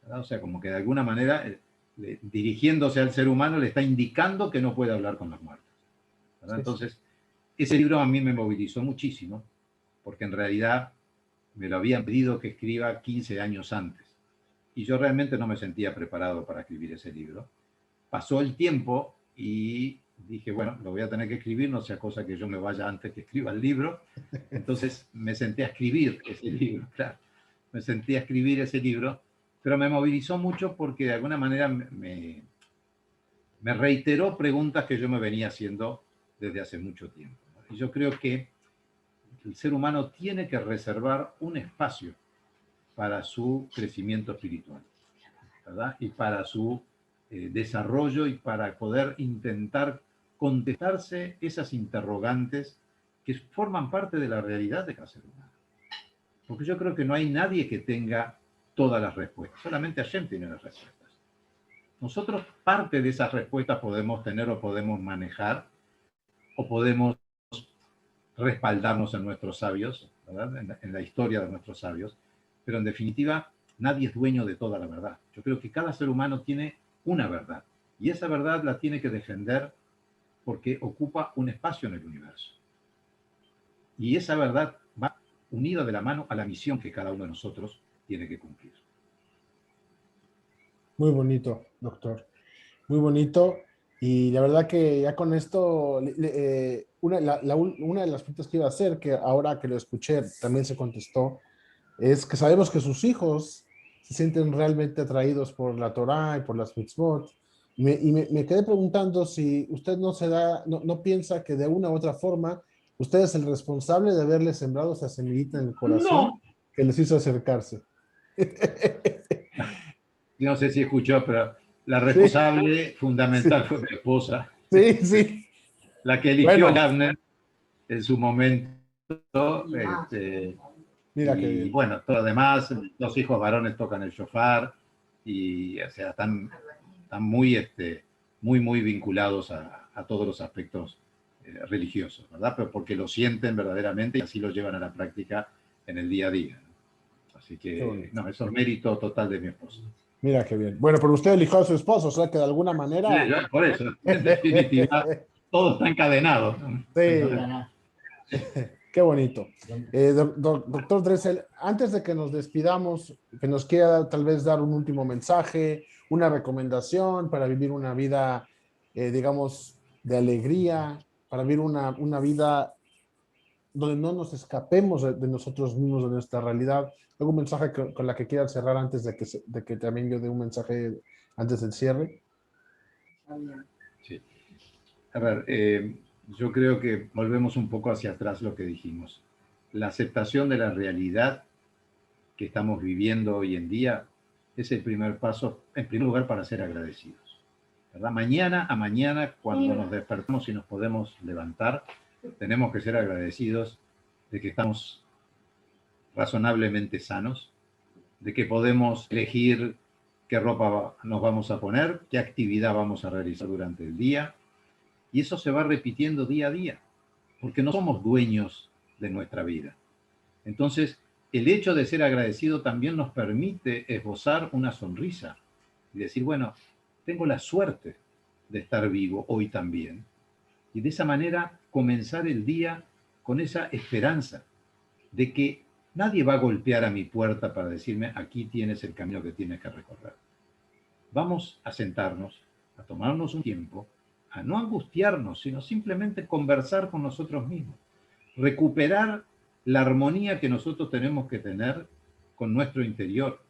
¿verdad? O sea, como que de alguna manera, dirigiéndose al ser humano, le está indicando que no puede hablar con los muertos, ¿verdad? Sí, sí. Entonces, ese libro a mí me movilizó muchísimo, porque en realidad me lo habían pedido que escriba 15 años antes, y yo realmente no me sentía preparado para escribir ese libro. Pasó el tiempo y dije, bueno, lo voy a tener que escribir, no sea cosa que yo me vaya antes que escriba el libro. Entonces me senté a escribir ese libro, claro. Me senté a escribir ese libro, pero me movilizó mucho porque de alguna manera me reiteró preguntas que yo me venía haciendo desde hace mucho tiempo. Y yo creo que el ser humano tiene que reservar un espacio para su crecimiento espiritual, ¿verdad? Y para su desarrollo y para poder intentar contestarse esas interrogantes que forman parte de la realidad de cada ser humano. Porque yo creo que no hay nadie que tenga todas las respuestas, solamente Hashem tiene las respuestas. Nosotros parte de esas respuestas podemos tener o podemos manejar o podemos respaldarnos en nuestros sabios, ¿verdad? En la historia de nuestros sabios, pero en definitiva nadie es dueño de toda la verdad. Yo creo que cada ser humano tiene una verdad y esa verdad la tiene que defender porque ocupa un espacio en el universo. Y esa verdad va unida de la mano a la misión que cada uno de nosotros tiene que cumplir. Muy bonito, doctor. Muy bonito. Y la verdad que ya con esto, una de las preguntas que iba a hacer, que ahora que lo escuché también se contestó, es que sabemos que sus hijos se sienten realmente atraídos por la Torá y por las mitzvot. Me quedé preguntando si usted no piensa que de una u otra forma usted es el responsable de haberle sembrado esa semillita en el corazón No. que les hizo acercarse. Yo no sé si escuchó, pero la Sí, responsable fundamental sí, fue mi esposa, sí, sí. la que eligió a Bueno, Gardner en su momento. mira qué Y bien. bueno, todo lo demás, los hijos varones tocan el shofar y o sea, están muy, muy vinculados a todos los aspectos religiosos, ¿verdad? Pero porque lo sienten verdaderamente y así lo llevan a la práctica en el día a día. Así Qué que, bonito. no, eso es mérito total de mi esposa. Mira qué bien. Bueno, pero usted eligió a su esposo, o sea que de alguna manera. Por eso, en definitiva, todo está encadenado. Sí, qué bonito. Doctor Dressel, antes de que nos despidamos, que nos quiera tal vez dar un último mensaje, una recomendación para vivir una vida, digamos, de alegría, para vivir una vida donde no nos escapemos de nosotros mismos, de nuestra realidad. ¿Algún mensaje con la que quiera cerrar antes de que también yo dé un mensaje antes del cierre? Sí. A ver, yo creo que volvemos un poco hacia atrás lo que dijimos. La aceptación de la realidad que estamos viviendo hoy en día es el primer paso, en primer lugar, para ser agradecidos, ¿verdad? Mañana a mañana, cuando nos despertamos y nos podemos levantar, tenemos que ser agradecidos de que estamos razonablemente sanos, de que podemos elegir qué ropa nos vamos a poner, qué actividad vamos a realizar durante el día, y eso se va repitiendo día a día, porque no somos dueños de nuestra vida. Entonces, el hecho de ser agradecido también nos permite esbozar una sonrisa y decir, bueno, tengo la suerte de estar vivo hoy también. Y de esa manera comenzar el día con esa esperanza de que nadie va a golpear a mi puerta para decirme, aquí tienes el camino que tienes que recorrer. Vamos a sentarnos, a tomarnos un tiempo, a no angustiarnos, sino simplemente conversar con nosotros mismos, recuperar la armonía que nosotros tenemos que tener con nuestro interior.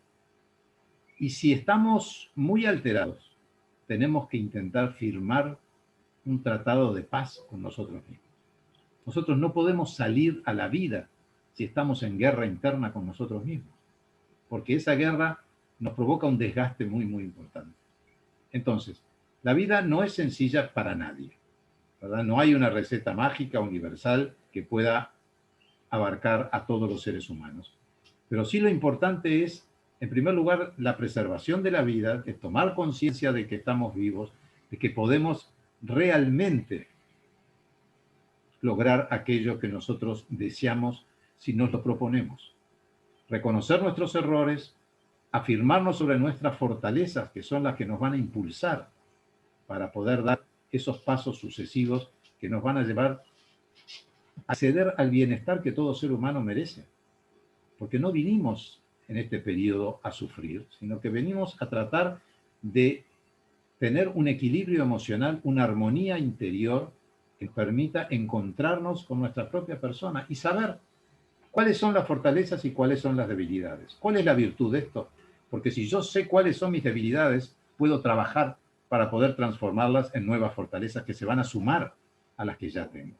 Y si estamos muy alterados, tenemos que intentar firmar un tratado de paz con nosotros mismos. Nosotros no podemos salir a la vida si estamos en guerra interna con nosotros mismos, porque esa guerra nos provoca un desgaste muy importante. Entonces, la vida no es sencilla para nadie, ¿verdad? No hay una receta mágica universal que pueda abarcar a todos los seres humanos. Pero sí lo importante es, en primer lugar, la preservación de la vida, de tomar conciencia de que estamos vivos, de que podemos realmente lograr aquello que nosotros deseamos si nos lo proponemos. Reconocer nuestros errores, afirmarnos sobre nuestras fortalezas, que son las que nos van a impulsar para poder dar esos pasos sucesivos que nos van a llevar a acceder al bienestar que todo ser humano merece. Porque no vinimos en este periodo a sufrir, sino que venimos a tratar de tener un equilibrio emocional, una armonía interior que permita encontrarnos con nuestra propia persona y saber cuáles son las fortalezas y cuáles son las debilidades. ¿Cuál es la virtud de esto? Porque si yo sé cuáles son mis debilidades, puedo trabajar para poder transformarlas en nuevas fortalezas que se van a sumar a las que ya tengo.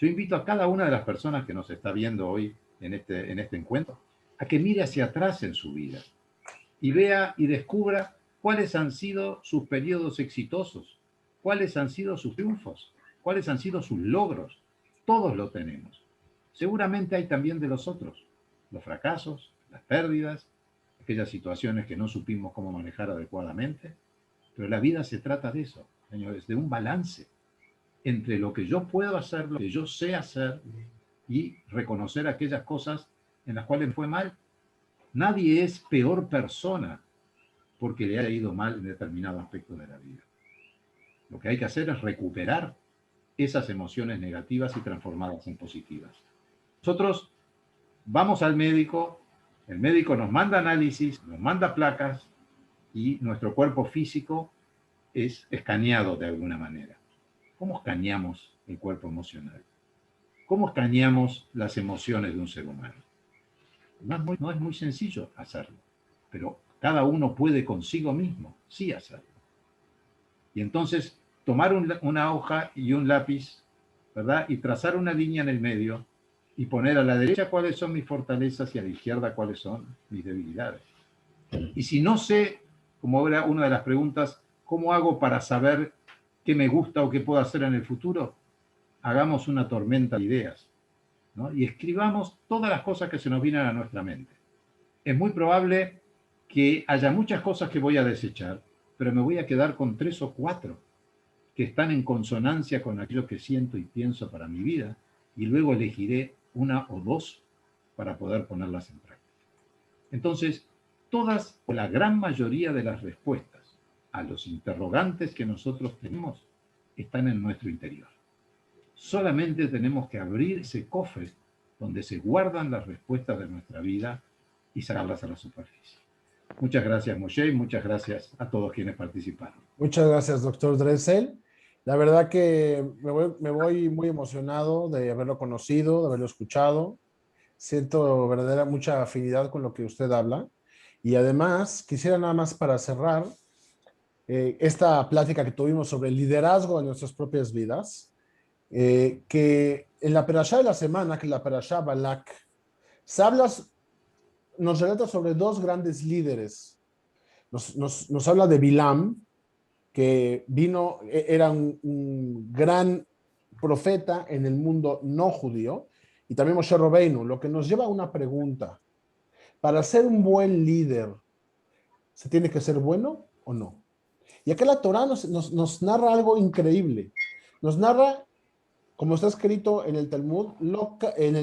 Yo invito a cada una de las personas que nos está viendo hoy en este encuentro a que mire hacia atrás en su vida y vea y descubra cuáles han sido sus periodos exitosos, cuáles han sido sus triunfos, cuáles han sido sus logros. Todos lo tenemos. Seguramente hay también de los otros, los fracasos, las pérdidas, aquellas situaciones que no supimos cómo manejar adecuadamente. Pero la vida se trata de eso, señores, de un balance entre lo que yo puedo hacer, lo que yo sé hacer y reconocer aquellas cosas en las cuales fue mal. Nadie es peor persona porque le haya ido mal en determinado aspecto de la vida. Lo que hay que hacer es recuperar esas emociones negativas y transformarlas en positivas. Nosotros vamos al médico, el médico nos manda análisis, nos manda placas y nuestro cuerpo físico es escaneado de alguna manera. ¿Cómo escaneamos el cuerpo emocional? ¿Cómo escaneamos las emociones de un ser humano? No es muy sencillo hacerlo, pero cada uno puede consigo mismo sí hacerlo. Y entonces tomar una hoja y un lápiz, ¿verdad? Y trazar una línea en el medio y poner a la derecha cuáles son mis fortalezas y a la izquierda cuáles son mis debilidades. Y si no sé, como era una de las preguntas, ¿cómo hago para saber qué me gusta o qué puedo hacer en el futuro? Hagamos una tormenta de ideas, ¿no? Y escribamos todas las cosas que se nos vienen a nuestra mente. Es muy probable que haya muchas cosas que voy a desechar, pero me voy a quedar con 3 o 4 que están en consonancia con aquello que siento y pienso para mi vida, y luego elegiré 1 o 2 para poder ponerlas en práctica. Entonces, todas o la gran mayoría de las respuestas a los interrogantes que nosotros tenemos están en nuestro interior. Solamente tenemos que abrir ese cofre donde se guardan las respuestas de nuestra vida y sacarlas a la superficie. Muchas gracias, Moshe, y muchas gracias a todos quienes participaron. Muchas gracias, doctor Dressel. La verdad que me voy muy emocionado de haberlo conocido, de haberlo escuchado. Siento verdadera mucha afinidad con lo que usted habla. Y además, quisiera nada más para cerrar esta plática que tuvimos sobre el liderazgo en nuestras propias vidas, que en la perashá de la semana, que es la perashá Balak, se habla, nos relata sobre 2 grandes líderes. Nos habla de Bilam, que era un gran profeta en el mundo no judío, y también Moshe Rabbeinu, lo que nos lleva a una pregunta. Para ser un buen líder, ¿se tiene que ser bueno o no? Y acá la Torá nos narra algo increíble. Nos narra, como está escrito en el Talmud, en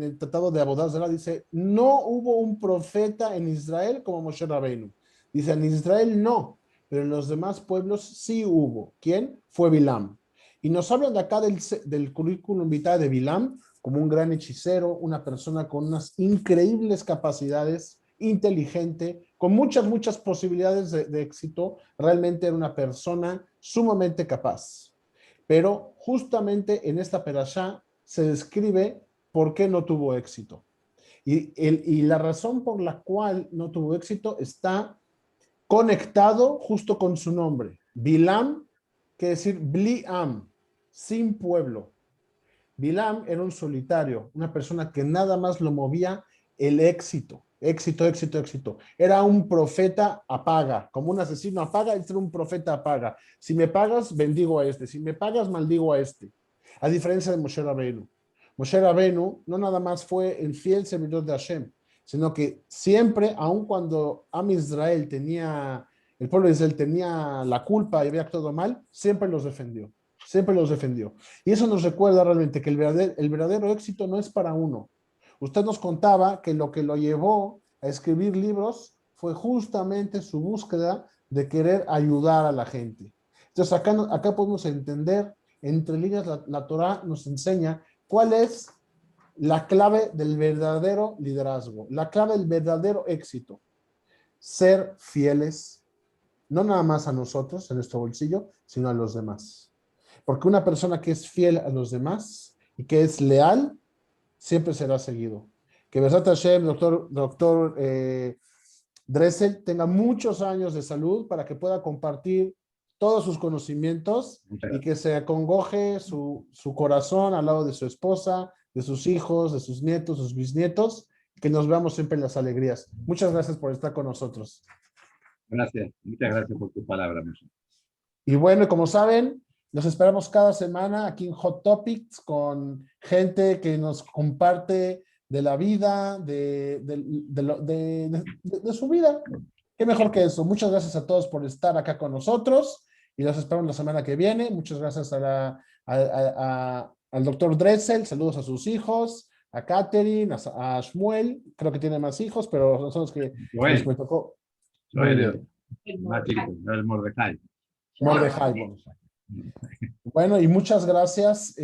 el Tratado de Abodá Zará, dice, no hubo un profeta en Israel como Moshe Rabbeinu. Dice, en Israel no, pero en los demás pueblos sí hubo. ¿Quién? Fue Bilam. Y nos hablan de acá del currículum vitae de Bilam como un gran hechicero, una persona con unas increíbles capacidades, inteligente, con muchas posibilidades de éxito. Realmente era una persona sumamente capaz. Pero justamente en esta perashá se describe por qué no tuvo éxito. Y la razón por la cual no tuvo éxito está conectado justo con su nombre. Bilam, quiere decir Bliam, sin pueblo. Bilam era un solitario, una persona que nada más lo movía el éxito. Éxito. Era un profeta apaga, como un asesino apaga, él era un profeta apaga. Si me pagas, bendigo a este. Si me pagas, maldigo a este. A diferencia de Moshe Rabbeinu. Moshe Rabbeinu no nada más fue el fiel servidor de Hashem, sino que siempre, aun cuando el pueblo de Israel tenía la culpa y había actuado mal, siempre los defendió. Y eso nos recuerda realmente que el verdadero éxito no es para uno. Usted nos contaba que lo llevó a escribir libros fue justamente su búsqueda de querer ayudar a la gente. Entonces acá podemos entender, entre líneas, la Torá nos enseña cuál es la clave del verdadero liderazgo, la clave del verdadero éxito. Ser fieles, no nada más a nosotros, en nuestro bolsillo, sino a los demás. Porque una persona que es fiel a los demás y que es leal, siempre será seguido. Que Besat Hashem, doctor Dressel, tenga muchos años de salud para que pueda compartir todos sus conocimientos y que se acongoje su corazón al lado de su esposa, de sus hijos, de sus nietos, sus bisnietos, que nos veamos siempre en las alegrías. Muchas gracias por estar con nosotros. Gracias, muchas gracias por tu palabra, Moshe. Y bueno, como saben, nos esperamos cada semana aquí en Hot Topics con gente que nos comparte de la vida, de su vida. Qué mejor que eso. Muchas gracias a todos por estar acá con nosotros y los esperamos la semana que viene. Muchas gracias al doctor Dressel. Saludos a sus hijos, a Catherine, a Shmuel. Creo que tiene más hijos, pero son los que me tocó. Muy bien. Más chico, el Mordecai. Mordecai. Bueno, y muchas gracias.